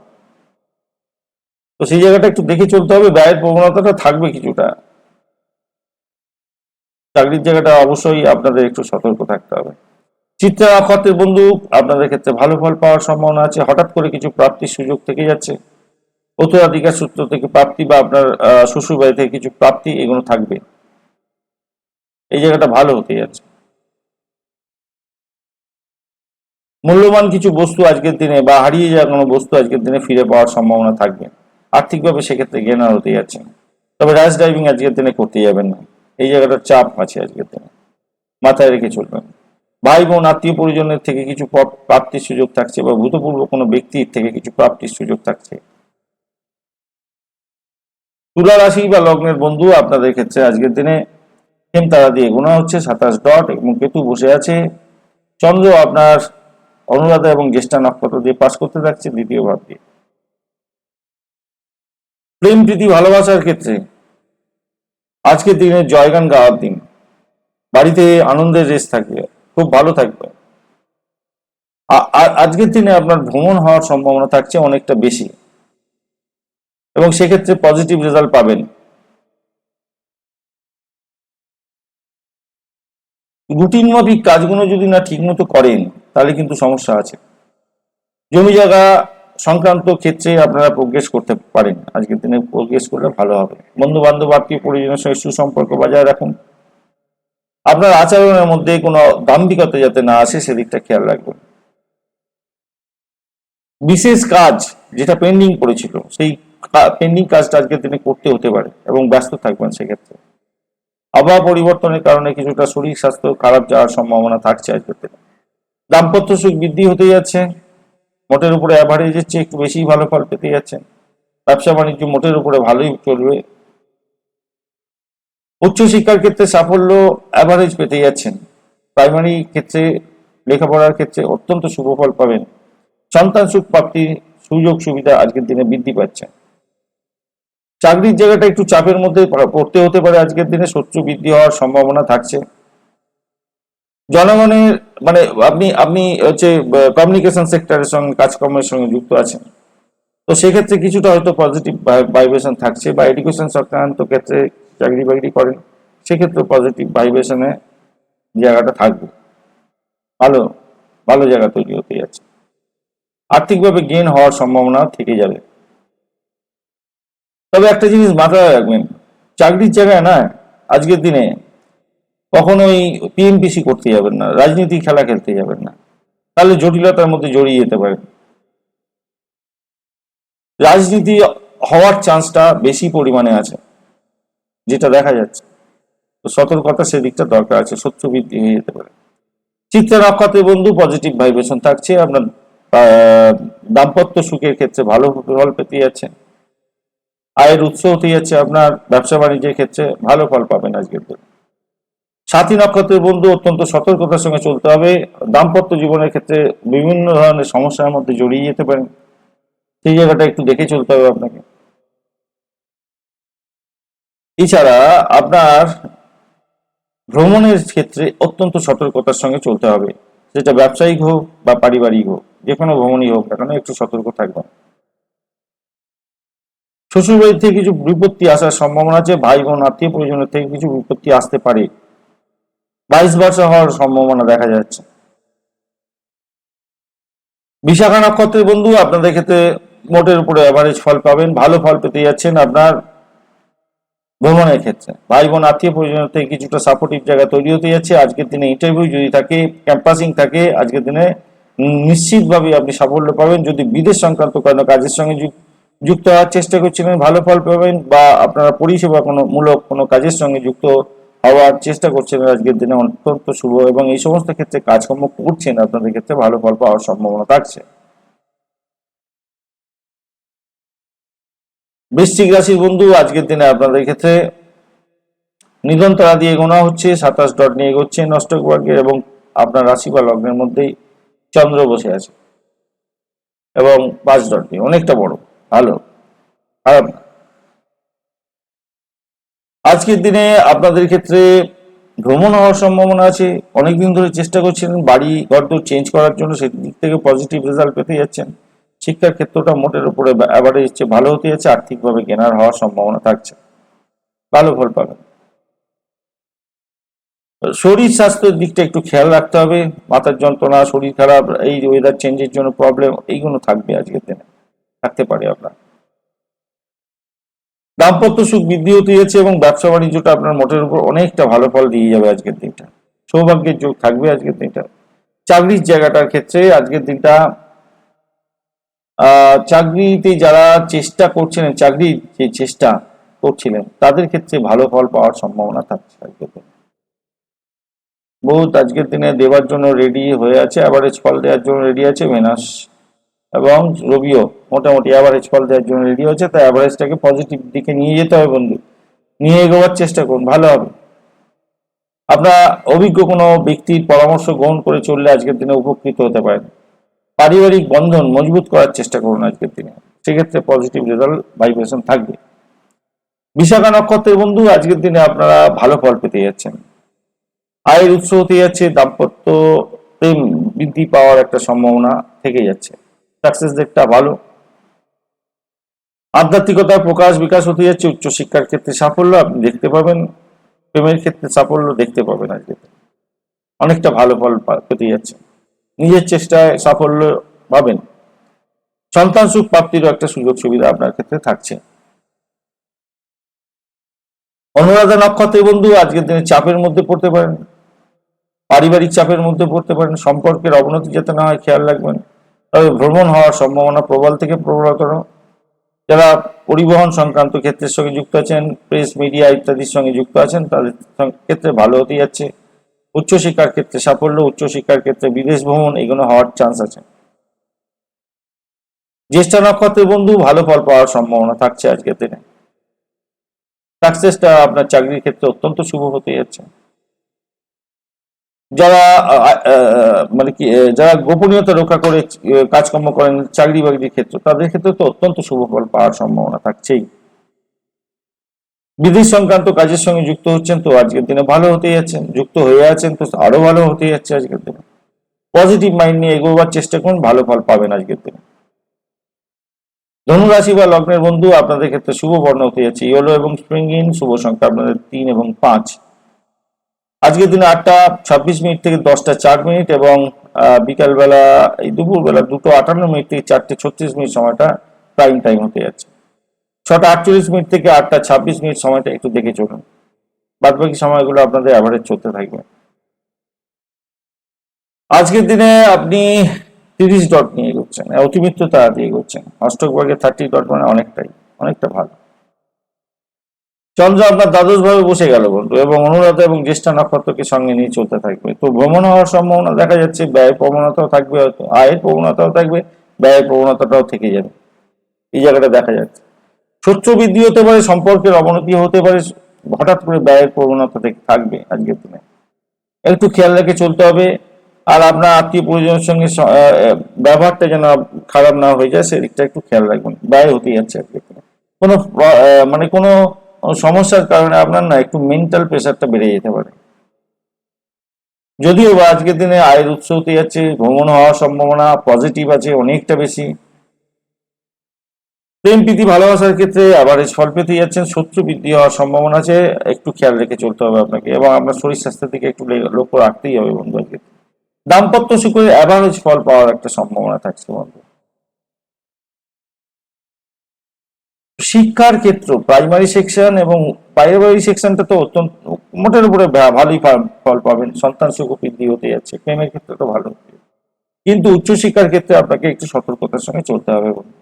তো সেই জায়গাটা একটু দেখে চলতে হবে, ব্যয়ের প্রবণতাটা থাকবে কিছুটা। চাকরির জায়গাটা অবশ্যই আপনাদের একটু সতর্ক থাকতে হবে। চিত্রা নক্ষত্রের বন্ধু আপনাদের ক্ষেত্রে ভালো ফল পাওয়ার সম্ভাবনা আছে। হঠাৎ করে কিছু প্রাপ্তির সুযোগ থেকে যাচ্ছে, উত্তরাধিকার সূত্র থেকে প্রাপ্তি বা আপনার শ্বশুর বাড়ি থেকে কিছু প্রাপ্তি, এগুলো থাকবে। এই জায়গাটা ভালো হতে যাচ্ছে। মূল্যবান কিছু বস্তু আজকের দিনে বা হারিয়ে যাওয়া কোনো বস্তু আজকের দিনে ফিরে পাওয়ার সম্ভাবনা থাকবে। আর্থিকভাবে সেক্ষেত্রে গেনার হতে যাচ্ছে। তবে র্যাশ ড্রাইভিং আজকের দিনে করতে যাবেন না, এই জায়গাটার চাপ আছে আজকের দিনে, মাথায় রেখে চলবেন। ভাই বোন আত্মীয় পরিজনের থেকে কিছু প্রাপ্তির সুযোগ থাকছে, বা ভূতপূর্ব কোনো ব্যক্তির থেকে কিছু প্রাপ্তির সুযোগ থাকছে। তুলা রাশি বা লগ্নের বন্ধু আপনাদের ক্ষেত্রে আজকের দিনে হেম তারা দিয়ে গোনা হচ্ছে 27 ডট, এবং কেতু বসে আছে। চন্দ্র আপনার অনুরাধা এবং জ্যেষ্ঠা নক্ষত্র দিয়ে পাস করতে থাকছে দ্বিতীয় ভাব দিয়ে। প্রেম প্রীতি ভালোবাসার ক্ষেত্রে আজকের দিনে জয়গান গাওয়ার দিন, বাড়িতে আনন্দের রেশ থাকবে, খুব ভালো থাকবে। আর আজকের দিনে আপনার ভ্রমণ হওয়ার সম্ভাবনা থাকছে অনেকটা বেশি, এবং সেক্ষেত্রে পজিটিভ রেজাল্ট পাবেন। রুটিন মাফিক কাজগুলো যদি না ঠিক মতো করেন তাহলে কিন্তু সমস্যা আছে। জমি জায়গা সংক্রান্ত ক্ষেত্রে আপনারা প্রোগ্রেস করতে পারেন, আজকের দিনে প্রোগ্রেস করলে ভালো হবে। বন্ধু বান্ধব আত্মীয় পরিজনের সঙ্গে সুসম্পর্ক বজায় রাখুন। আপনার আচরণের মধ্যে কোনো দাম্ভিকতা যাতে না আসে সেদিকটা খেয়াল রাখবেন। বিশেষ কাজ যেটা পেন্ডিং পড়েছিল, সেই পেন্ডিং কাজটা আজকের দিনে করতে হতে পারে, এবং ব্যস্ত থাকবেন সেক্ষেত্রে। আবহাওয়া পরিবর্তনের কারণে কিছুটা শরীর স্বাস্থ্য খারাপ যাওয়ার সম্ভাবনা থাকছে আজকের দিনে। দাম্পত্য সুখ বৃদ্ধি হতে যাচ্ছে, মোটের উপরে অ্যাভারেজের চেয়ে একটু বেশি ভালো ফল পেতে যাচ্ছেন। ব্যবসা বাণিজ্য মোটের উপরে ভালোই চলবে। উচ্চশিক্ষার ক্ষেত্রে সাফল্য অ্যাভারেজ পেতে যাচ্ছেন। প্রাইমারি ক্ষেত্রে লেখাপড়ার ক্ষেত্রে অত্যন্ত শুভ ফল পাবেন। সন্তান সুখ প্রাপ্তির সুযোগ সুবিধা আজকের দিনে বৃদ্ধি পাচ্ছে। চাকরির জায়গাটা একটু চাপের মধ্যে পড়তে হতে পারে আজকের দিনে, শত্রু বৃদ্ধি হওয়ার সম্ভাবনা থাকছে। জনগণের মানে আপনি আপনি হচ্ছে কমিউনিকেশন সেক্টরের সঙ্গে কাজকর্মের সঙ্গে যুক্ত আছেন, তো সেক্ষেত্রে কিছুটা হয়তো পজিটিভ ভাইব্রেশন থাকছে। বা এডুকেশন সংক্রান্ত ক্ষেত্রে চাকরি বাকরি করেন, সেক্ষেত্রে পজিটিভ ভাইব্রেশনে জায়গাটা থাকবে, ভালো ভালো জায়গা তৈরি হতে যাচ্ছে। আর্থিকভাবে গেইন হওয়ার সম্ভাবনা থেকে যাবে। তবে একটা জিনিস মাথায় রাখবেন, চাকরির জায়গায় না আজকের দিনে কখনোই পিএমপিসি করতে যাবেন না, রাজনীতি খেলা খেলতে যাবেন না, তাহলে জটিলতার মধ্যে জড়িয়ে যেতে পারেন। রাজনীতি হওয়ার চান্সটা বেশি পরিমাণে আছে, যেটা দেখা যাচ্ছে। তো সতর্কতা সেদিকটা দরকার আছে, শত্রু বৃদ্ধি হয়ে যেতে পারে। চিত্রা নক্ষত্রে বন্ধু পজিটিভ ভাইব্রেশন থাকছে, আপনার দাম্পত্য সুখের ক্ষেত্রে ভালো ফল পেতে যাচ্ছে। আয়ের উৎস হতে যাচ্ছে, আপনার ব্যবসা বাণিজ্যের ক্ষেত্রে ভালো ফল পাবেন আজকের দিনে। সাথী নক্ষত্রের বন্ধু অত্যন্ত সতর্কতার সঙ্গে চলতে হবে। দাম্পত্য জীবনের ক্ষেত্রে বিভিন্ন ধরনের সমস্যার মধ্যে জড়িয়ে যেতে পারেন, সেই জায়গাটা একটু দেখে চলতে হবে আপনাকে। এছাড়া আপনার ভ্রমণের ক্ষেত্রে অত্যন্ত সতর্কতার সঙ্গে চলতে হবে, সেটা ব্যবসায়িক হোক বা পারিবারিক হোক, যে কোনো ভ্রমণই হোক না কেন একটু সতর্ক থাকবেন। শ্বশুরবাড়ি থেকে কিছু বিপত্তি আসার সম্ভাবনা আছে, ভাই বোন আত্মীয় পরিজনের থেকে কিছু বিপত্তি আসতে পারে, 22 হওয়ার সম্ভাবনা দেখা যাচ্ছে। বিশাখা নক্ষত্রের বন্ধু আপনাদের ক্ষেত্রে মোটের উপরে অ্যাভারেজ ফল পাবেন, ভালো ফল পেতে যাচ্ছেন। আপনার ভ্রমণের ক্ষেত্রে ভাই বোন আত্মীয় পরিজনের থেকে কিছুটা সাপোর্টিভ জায়গা তৈরি হতে যাচ্ছে। আজকের দিনে ইন্টারভিউ যদি থাকে, ক্যাম্পাসিং থাকে, আজকের দিনে নিশ্চিতভাবে আপনি সাফল্য পাবেন। যদি বিদেশ সংক্রান্ত কোনো কাজের সঙ্গে যুক্ত হওয়ার চেষ্টা করছিলেন, ভালো ফল পাবেন, বা আপনারা পরিষেবা কোনো মূলক কোনো কাজের সঙ্গে যুক্ত হওয়ার চেষ্টা করছিলেন, আজকের দিনে অত্যন্ত শুভ, এবং এই সমস্ত ক্ষেত্রে কাজকর্ম করছেন, আপনাদের ক্ষেত্রে ভালো ফল পাওয়ার সম্ভাবনা থাকছে। বৃশ্চিক রাশির বন্ধু আজকের দিনে আপনাদের ক্ষেত্রে নিরন্তরা দিয়ে গোনা হচ্ছে, 27 ডট নিয়ে এগোচ্ছেন অষ্টক ভাগ্যের, এবং আপনার রাশি বা লগ্নের মধ্যেই চন্দ্র বসে আছে এবং 5 ডট নিয়ে, অনেকটা বড়, ভালো, খারাপ না। আজকের দিনে আপনাদের ক্ষেত্রে ভ্রমণ হওয়ার সম্ভাবনা আছে। অনেকদিন ধরে চেষ্টা করছিলেন বাড়ি ঘরদোর চেঞ্জ করার জন্য, সেদিক থেকে পজিটিভ রেজাল্ট পেতে যাচ্ছেন। শিক্ষার ক্ষেত্রটা মোটের উপরে অ্যাভারেজ ভালো হতে যাচ্ছে, আর্থিকভাবে কেনার হওয়ার সম্ভাবনা থাকছে, ভালো ফল পাবেন। শরীর স্বাস্থ্যের দিকটা একটু খেয়াল রাখতে হবে, মাথার যন্ত্রণা, শরীর খারাপ, এই ওয়েদার চেঞ্জের জন্য প্রবলেম, এইগুলো থাকবে আজকের দিনে, থাকতে পারে আপনার। দাম্পত্য সুখ বৃদ্ধি হতে যাচ্ছে, এবং ব্যবসা বাণিজ্যটা আপনার মোটের উপর অনেকটা ভালো ফল দিয়ে যাবে আজকের দিনটা, সৌভাগ্যের যোগ থাকবে আজকের দিনটা। চাকরির জায়গাটার ক্ষেত্রে আজকের দিনটা চাকরিতে যারা চেষ্টা করছিলেন, চাকরির যে চেষ্টা করছিলেন, তাদের ক্ষেত্রে ভালো ফল পাওয়ার সম্ভাবনা থাকছে আজকের দিনে। বহুত আজকের দিনে দেওয়ার জন্য রেডি হয়ে আছে, অ্যাভারেজ ফল দেওয়ার জন্য রেডি আছে ভেনাস এবং রবিও মোটামুটি অ্যাভারেজ ফল দেওয়ার জন্য রেডি হচ্ছে। তাই অ্যাভারেজটাকে পজিটিভ দিকে নিয়ে যেতে হবে বন্ধু, নিয়ে এগোবার চেষ্টা করুন, ভালো হবে। আপনার অভিজ্ঞ কোনো ব্যক্তির পরামর্শ গ্রহণ করে চললে আজকের দিনে উপকৃত হতে পারেন। পারিবারিক বন্ধন মজবুত করার চেষ্টা করুন আজকের দিনে, সেক্ষেত্রে পজিটিভ রেজাল্ট ভাইব্রেশন থাকবে। বিশাখা নক্ষত্রের বন্ধু আজকের দিনে আপনারা ভালো ফল পেতে যাচ্ছেন, আয়ের উৎস হতে যাচ্ছে, দাম্পত্য প্রেম বৃদ্ধি পাওয়ার একটা সম্ভাবনা থেকে যাচ্ছে, সাকসেস দিকটা ভালো। আধ্যাত্মিকতার প্রকাশ বিকাশ হতে যাচ্ছে, উচ্চশিক্ষার ক্ষেত্রে সাফল্য আপনি দেখতে পাবেন, প্রেমের ক্ষেত্রে সাফল্য দেখতে পাবেন আজকে, অনেকটা ভালো ফল পেতে যাচ্ছে, নিজের চেষ্টায় সাফল্য পাবেন। সন্তান সুখ প্রাপ্তিরও একটা সুযোগ সুবিধা আপনার ক্ষেত্রে থাকছে। অনুরাধা নক্ষত্রের বন্ধু আজকের দিনে চাপের মধ্যে পড়তে পারেন, পারিবারিক চাপের মধ্যে পড়তে পারেন, সম্পর্কের অবনতি যাতে না হয় খেয়াল রাখবেন। তবে ভ্রমণ হওয়ার সম্ভাবনা প্রবল থেকে প্রবলতর। যারা পরিবহন সংক্রান্ত ক্ষেত্রের সঙ্গে যুক্ত আছেন, প্রেস মিডিয়া ইত্যাদির সঙ্গে যুক্ত আছেন, তাদের ক্ষেত্রে ভালো হতে যাচ্ছে। উচ্চশিক্ষার ক্ষেত্রে সাফল্য, উচ্চশিক্ষার ক্ষেত্রে বিদেশ ভ্রমণ, এগুলো হওয়ার চান্স আছে। জ্যেষ্ঠ নক্ষত্রের বন্ধু ভালো ফল পাওয়ার সম্ভাবনা থাকছে আজকের দিনে, সাকসেসটা আপনার চাকরির ক্ষেত্রে অত্যন্ত শুভ হতে যাচ্ছে। যারা মানে কি যারা গোপনীয়তা রক্ষা করে কাজকর্ম করেন চাকরি বাকরির ক্ষেত্রে, তাদের ক্ষেত্রে তো অত্যন্ত শুভ ফল পাওয়ার সম্ভাবনা থাকছেই। বিদেশ সংক্রান্ত কাজের সঙ্গে যুক্ত হচ্ছেন, তো আজকের দিনে ভালো হতে যাচ্ছেন, যুক্ত হয়ে আছেন তো আরো ভালো হতে যাচ্ছে আজকের দিনে। পজিটিভ মাইন্ড নিয়ে এগোবার চেষ্টা করুন, ভালো ফল পাবেন আজকের দিনে। ধনুরাশি বা লগ্নের বন্ধু আপনাদের ক্ষেত্রে শুভ বর্ণ হতে যাচ্ছে ইয়েলো এবং স্প্রিং ইন, শুভ সংখ্যা আপনাদের 3 এবং 5। আজকের দিনে 8টা 26 মিনিট থেকে 10টা 4 মিনিট, এবং বিকালবেলা এই দুপুরবেলা 2টা 58 মিনিট থেকে 4টে 36 মিনিট সময়টা প্রাইম টাইম হতে যাচ্ছে। 6টা 48 মিনিট থেকে 8টা 26 মিনিট সময়টা একটু দেখে চলুন, বাদ বাকি সময়গুলো আপনাদের অ্যাভারেজ চলতে থাকবে। আজকের দিনে আপনি 30 ডট নিয়ে এগোচ্ছেন, অতিমিত্রতা দিয়ে এগোচ্ছেন, অষ্টক ভাগে 30 ডট মানে অনেকটা ভালো। চন্দ্র আপনার দ্বাদশ ভাবে বসে গেল বন্ধু, এবং অনুরাধা এবং জ্যেষ্ঠা নক্ষত্রকে সঙ্গে নিয়ে চলতে থাকবে, তো ভ্রমণ হওয়ার সম্ভাবনা দেখা যাচ্ছে, ব্যয় প্রবণতাও থাকবে, হয়তো আয়ের প্রবণতাও থাকবে, ব্যয়ের প্রবণতাটাও থেকে যাবে, এই জায়গাটা দেখা যাচ্ছে। শত্রু বৃদ্ধি হতে পারে, সম্পর্কের অবনতি হতে পারে, হঠাৎ করে ব্যয়ের প্রবণতা থাকবে আজকের দিনে। একটু খেয়াল রেখে চলতে হবে। আর আপনার আত্মীয় পরিজনের সঙ্গে ব্যবহারটা যেন খারাপ না হয়ে যায় সেদিকটা একটু খেয়াল রাখবেন। ব্যয় হতেই যাচ্ছে আজকে কোনো মানে কোনো সমস্যার কারণে আপনার না একটু মেন্টাল প্রেশারটা বেড়ে যেতে পারে। যদিও বা আজকের দিনে আয়ের উৎস হতে যাচ্ছে, ভ্রমণ হওয়ার সম্ভাবনা পজিটিভ আছে অনেকটা বেশি। প্রেম প্রীতি ভালোবাসার ক্ষেত্রে অ্যাভারেজ ফল পেতে যাচ্ছেন, শত্রু বৃদ্ধি হওয়ার সম্ভাবনা আছে, একটু খেয়াল রেখে চলতে হবে আপনাকে, এবং আপনার শরীর স্বাস্থ্যের দিকে একটু লক্ষ্য রাখতেই হবে বন্ধু আজকে। দাম্পত্য সুখে অ্যাভারেজ ফল পাওয়ার একটা সম্ভাবনা থাকছে বন্ধু। শিক্ষার ক্ষেত্র প্রাইমারি সেকশন এবং প্রাইমারি সেকশনটা তো অত্যন্ত মোটের উপরে ভালোই ফল পাবেন, সন্তান সুখ বৃদ্ধি হতে যাচ্ছে, প্রেমের ক্ষেত্রে তো ভালো, কিন্তু উচ্চশিক্ষার ক্ষেত্রে আপনাকে একটু সতর্কতার সঙ্গে চলতে হবে বন্ধু।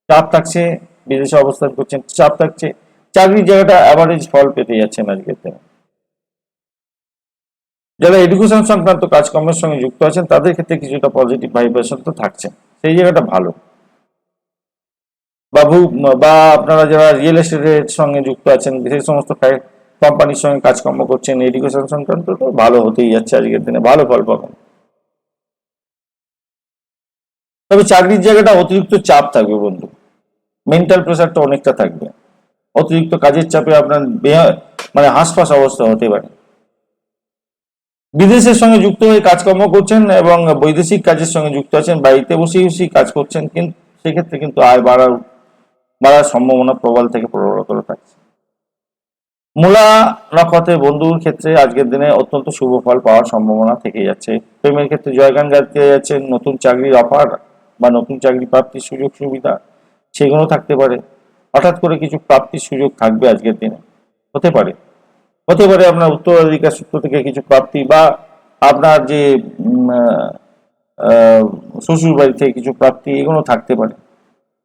চাপ থাকছে, বিদেশে অবস্থান করছেন চাপ থাকছে, চাকরির জায়গাটা অ্যাভারেজ ফল পেতে যাচ্ছেন আজকের দিনে। যারা এডুকেশন সংক্রান্ত কাজকর্মের সঙ্গে যুক্ত আছেন তাদের ক্ষেত্রে কিছুটা পজিটিভ ভাইব্রেশন তো থাকছে, সেই জায়গাটা ভালো। বা বা আপনারা যারা রিয়েল এস্টেটের সঙ্গে যুক্ত আছেন, সেই সমস্ত কোম্পানির সঙ্গে কাজকর্ম করছেন, এডুকেশন সংক্রান্ত তো ভালো হতেই যাচ্ছে আজকের দিনে, ভালো ফল পাবেন। তবে চাকরির জায়গাটা অতিরিক্ত চাপ থাকবে বন্ধু, মেন্টাল প্রেশারটা অনেকটা থাকবে, অতিরিক্ত কাজের চাপে আপনার মানে হাঁসফাঁস অবস্থা হতে পারে। বিদেশের সঙ্গে যুক্ত হয়ে কাজকর্ম করছেন এবং বৈদেশিক কাজের সঙ্গে যুক্ত আছেন, বাড়িতে বসেই বসেই কাজ করছেন, কিন্তু সেক্ষেত্রে কিন্তু আয় বাড়ার সম্ভাবনা প্রবল থেকে প্রবলতর থাকছে। মূলা নক্ষত্রের বন্ধুর ক্ষেত্রে আজকের দিনে অত্যন্ত শুভ ফল পাওয়ার সম্ভাবনা থেকে যাচ্ছে। প্রেমের ক্ষেত্রে জয়গান গাইতে যাচ্ছেন, নতুন চাকরির অফার বা নতুন চাকরি প্রাপ্তির সুযোগ সুবিধা সেগুলো থাকতে পারে। হঠাৎ করে কিছু প্রাপ্তির সুযোগ থাকবে আজকের দিনে, হতে পারে। হতে পারে আপনার উত্তরাধিকার সূত্র থেকে কিছু প্রাপ্তি, বা আপনার যে শ্বশুর বাড়ি থেকে কিছু প্রাপ্তি, এগুলো থাকতে পারে,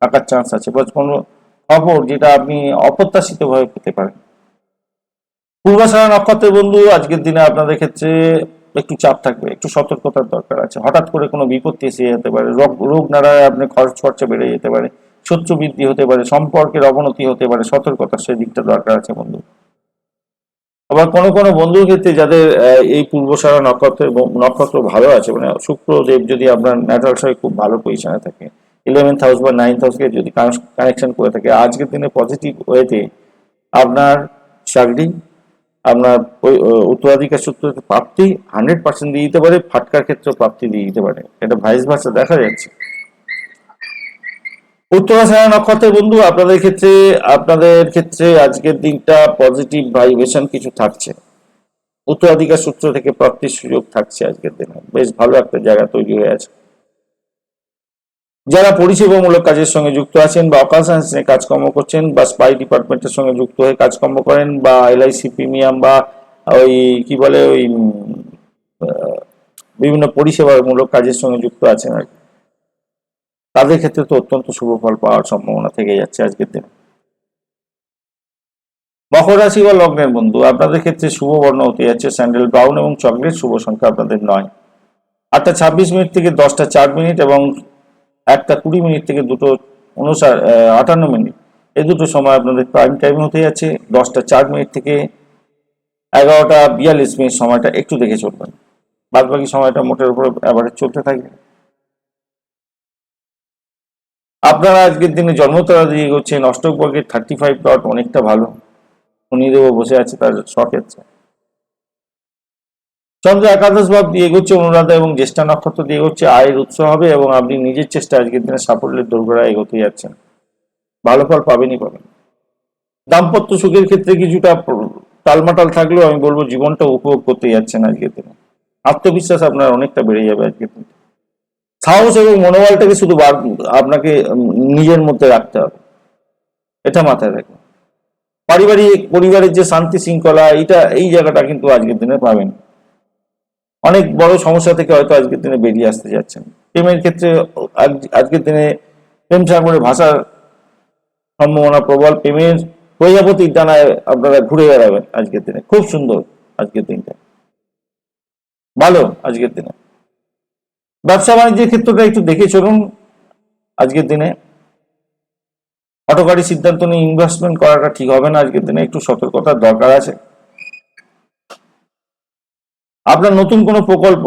থাকার চান্স আছে। বা কোনো খবর যেটা আপনি অপ্রত্যাশিতভাবে পেতে পারেন। পূর্বাষাঢ়া নক্ষত্রের বন্ধু আজকের দিনে আপনাদের ক্ষেত্রে একটু চাপ থাকবে, একটু সতর্কতার দরকার আছে। হঠাৎ করে কোনো বিপত্তি এসে যেতে পারে, রোগ নাড়ায় আপনার খরচা বেড়ে যেতে পারে, শত্রু বৃদ্ধি হতে পারে, সম্পর্কের অবনতি হতে পারে, সতর্কতার সেই দিকটা দরকার আছে বন্ধু। আবার কোনো কোনো বন্ধুর ক্ষেত্রে যাদের এই পূর্বসারা নক্ষত্র ভালো আছে, মানে শুক্রদেব যদি আপনার ন্যাটাল সাথে খুব ভালো পজিশনে থাকে, 11th হাউস বা 9th হাউসকে যদি কানেকশন করে থাকে, আজকের দিনে পজিটিভ ওয়েতে আপনার চাকরি, আপনার উত্তরাধিকার সূত্রে প্রাপ্তি 100% দিয়ে দিতে পারে, ফাটকার ক্ষেত্রে প্রাপ্তি দিয়ে দিতে পারে, এটা ভাইস ভার্সা দেখা যাচ্ছে। উত্তরাষাঢ়া নক্ষত্রের বন্ধু আপনাদের ক্ষেত্রে আজকের দিনটা পজিটিভ ভাইব্রেশন কিছু থাকছে, উত্তরাধিকার সূত্র থেকে প্রাপ্তির সুযোগ থাকছে আজকের দিনে, বেশ ভালো একটা জায়গা তৈরি হয়ে আছে। যারা পরিষেবামূলক কাজের সঙ্গে যুক্ত আছেন বা অকাল সায়েন্স নিয়ে কাজকর্ম করছেন বা স্পাই ডিপার্টমেন্টের সঙ্গে যুক্ত হয়ে কাজকর্ম করেন, বা এলআইসি প্রিমিয়াম বা ওই কি বলে ওই বিভিন্ন পরিষেবামূলক কাজের সঙ্গে যুক্ত আছেন আর কি, তাদের ক্ষেত্রে তো অত্যন্ত শুভ ফল পাওয়ার সম্ভাবনা থেকে যাচ্ছে আজকের দিনে। মকর রাশি বা লগ্নের বন্ধু আপনাদের ক্ষেত্রে শুভ বর্ণ হতে যাচ্ছে স্যান্ডেল ব্রাউন এবং চকলেট, শুভ সংখ্যা আপনাদের 9, 8টা 26 মিনিট থেকে 10টা 4 মিনিট এবং 1টা 20 মিনিট থেকে 2টো58 মিনিট, এই দুটো সময় আপনাদের প্রাইম টাইম হতে যাচ্ছে। 10টা 4 মিনিট থেকে 11টা 42 মিনিট সময়টা একটু দেখে চলবেন, বাদ বাকি সময়টা মোটের উপরে অ্যাভারেজ চলতে থাকবে। আপনারা আজকের দিনে জন্মতারা দিয়ে করছেন অষ্টক বর্গের 35 ডট, অনেকটা ভালো, শনিদেবও বসে আছে তার স্বক্ষেত্রে। চন্দ্র একাদশ ভাব দিয়ে এগোচ্ছে অনুরাধা এবং জ্যেষ্ঠা নক্ষত্র দিয়ে এগোচ্ছে, আয়ের উৎস হবে এবং আপনি নিজের চেষ্টা আজকের দিনে সাফল্যের দোরগোড়ায় এগোতে যাচ্ছেন, ভালো ফল পাবেনই পাবেন। দাম্পত্য সুখের ক্ষেত্রে কিছুটা টালমাটাল থাকলেও আমি বলবো জীবনটা উপভোগ করতে যাচ্ছেন আজকের দিনে, আত্মবিশ্বাস আপনার অনেকটা বেড়ে যাবে আজকের দিনে। সাহস এবং মনোবলটাকে শুধু আপনাকে নিজের মধ্যে রাখতে হবে, এটা মাথায় রাখবেন। পরিবারের যে শান্তি শৃঙ্খলা, এই জায়গাটা কিন্তু আজকের দিনে পাবেন। অনেক বড় সমস্যা থেকে হয়তো আজকের দিনে বেরিয়ে আসতে যাচ্ছেন। প্রেমের ক্ষেত্রে আজকের দিনে প্রেম সাগরে ভাষার সম্ভাবনা প্রবল, প্রেমের প্রজাপতির ডানায় আপনারা ঘুরে বেড়াবেন আজকের দিনে, খুব সুন্দর আজকের দিনটা, ভালো আজকের দিনে। ব্যবসা বাণিজ্যের ক্ষেত্রটা একটু দেখে চলুন আজকের দিনে, হঠকারী সিদ্ধান্ত নিয়ে ইনভেস্টমেন্ট করাটা ঠিক হবে না আজকের দিনে, একটু সতর্কতার দরকার আছে। আপনার নতুন কোনো প্রকল্প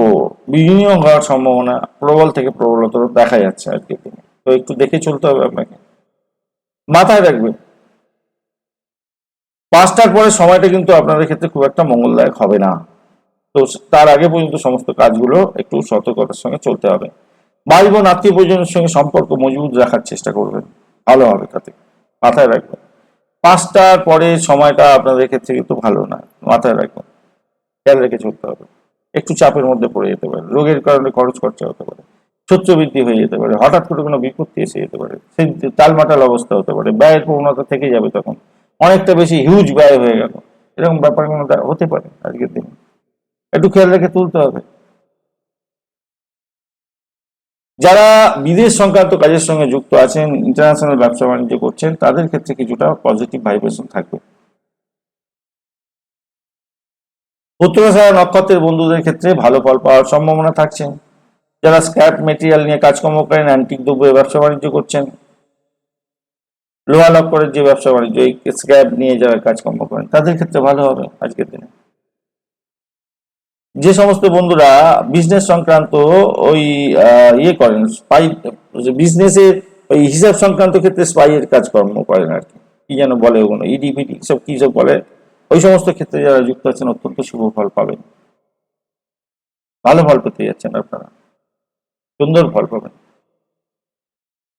বিনিয়োগ হওয়ার সম্ভাবনা প্রবল থেকে প্রবলতর দেখা যাচ্ছে আজকের দিনে। তো একটু দেখে চলতে হবে আপনাকে। মাথায় রাখবেন 5টার পরে সময়টা কিন্তু আপনাদের ক্ষেত্রে খুব একটা মঙ্গলদায়ক হবে না। তো তার আগে পর্যন্ত সমস্ত কাজগুলো একটু সতর্কতার সঙ্গে চলতে হবে। ভাই বোন আত্মীয় পরিজনের সঙ্গে সম্পর্ক মজবুত রাখার চেষ্টা করবেন, ভালো হবে তাতে। মাথায় রাখবেন 5টার পরে সময়টা আপনাদের ক্ষেত্রে কিন্তু ভালো না, মাথায় রাখবেন, খেয়াল রেখে চলতে হবে। একটু চাপের মধ্যে পড়ে যেতে পারে, রোগের কারণে খরচ খরচা হতে পারে, শত্রু বৃদ্ধি হয়ে যেতে পারে, হঠাৎ করে কোনো বিপত্তি এসে যেতে পারে, সেই টালমাটাল অবস্থা হতে পারে, ব্যয়ের প্রবণতা থেকে যাবে, তখন অনেকটা বেশি হিউজ ব্যয় হয়ে গেল, এরকম ব্যাপারগুলো হতে পারে আজকের দিনে। একটু খেয়াল রেখে তুলতে হবে। যারা বিদেশ সংক্রান্ত কাজের সঙ্গে যুক্ত আছেন, ইন্টারন্যাশনাল ব্যবসা বাণিজ্য করছেন, তাদের ক্ষেত্রে কিছুটা পজিটিভ ভাইব্রেশন থাকবে। উত্তরাষাঢ়া নক্ষত্রের বন্ধুদের ক্ষেত্রে ভালো ফল পাওয়ার সম্ভাবনা থাকছে। যারা স্ক্র্যাপ মেটেরিয়াল নিয়ে কাজকর্ম করেন, অ্যান্টিক দ্রব্যের ব্যবসা বাণিজ্য করছেন, লোহা লক্করের যে ব্যবসা বাণিজ্য, এই স্ক্র্যাপ নিয়ে যারা কাজকর্ম করেন, তাদের ক্ষেত্রে ভালো হবে আজকের দিনে। যে সমস্ত বন্ধুরা বিজনেস সংক্রান্ত ওই ইয়ে করেন, স্পাই বিজনেসের ওই হিসাব সংক্রান্ত ক্ষেত্রে স্পাইয়ের কাজকর্ম করেন আর কি, কি যেন বলে ওগুলো, ইডি ফিডি সব কি সব বলে, ওই সমস্ত ক্ষেত্রে যারা যুক্ত আছেন অত্যন্ত শুভ ফল পাবেন, ভালো ফল পেতে যাচ্ছেন আপনারা, সুন্দর ফল পাবেন।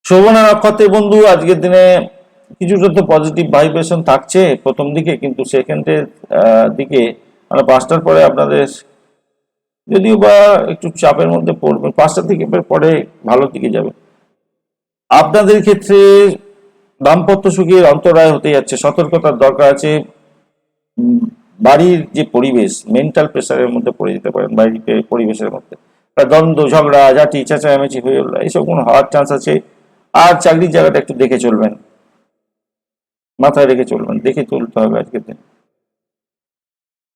শোভনা নক্ষত্রের বন্ধু আজকের দিনে কিছুটা তো পজিটিভ ভাইব্রেশন থাকছে প্রথম দিকে, কিন্তু সেকেন্ডের দিকে মানে 5টার পরে আপনাদের যদিও বা একটু চাপের মধ্যে পড়বে, 5টার দিকে পরে ভালোর দিকে যাবে। আপনাদের ক্ষেত্রে দাম্পত্য সুখের অন্তরায় হতে যাচ্ছে, সতর্কতার দরকার আছে। বাড়ির যে পরিবেশ, মেন্টাল প্রেসারের মধ্যে পড়ে যেতে পারেন, বাড়ির পরিবেশের মধ্যে দ্বন্দ্ব, ঝগড়া ঝাঁটি, চেঁচামেচি হয়ে উঠলো, এইসব কোনো হওয়ার চান্স আছে। আর চাকরির জায়গাটা একটু দেখে চলবেন, মাথায় রেখে চলবেন, দেখে চলতে হবে আজকের দিন।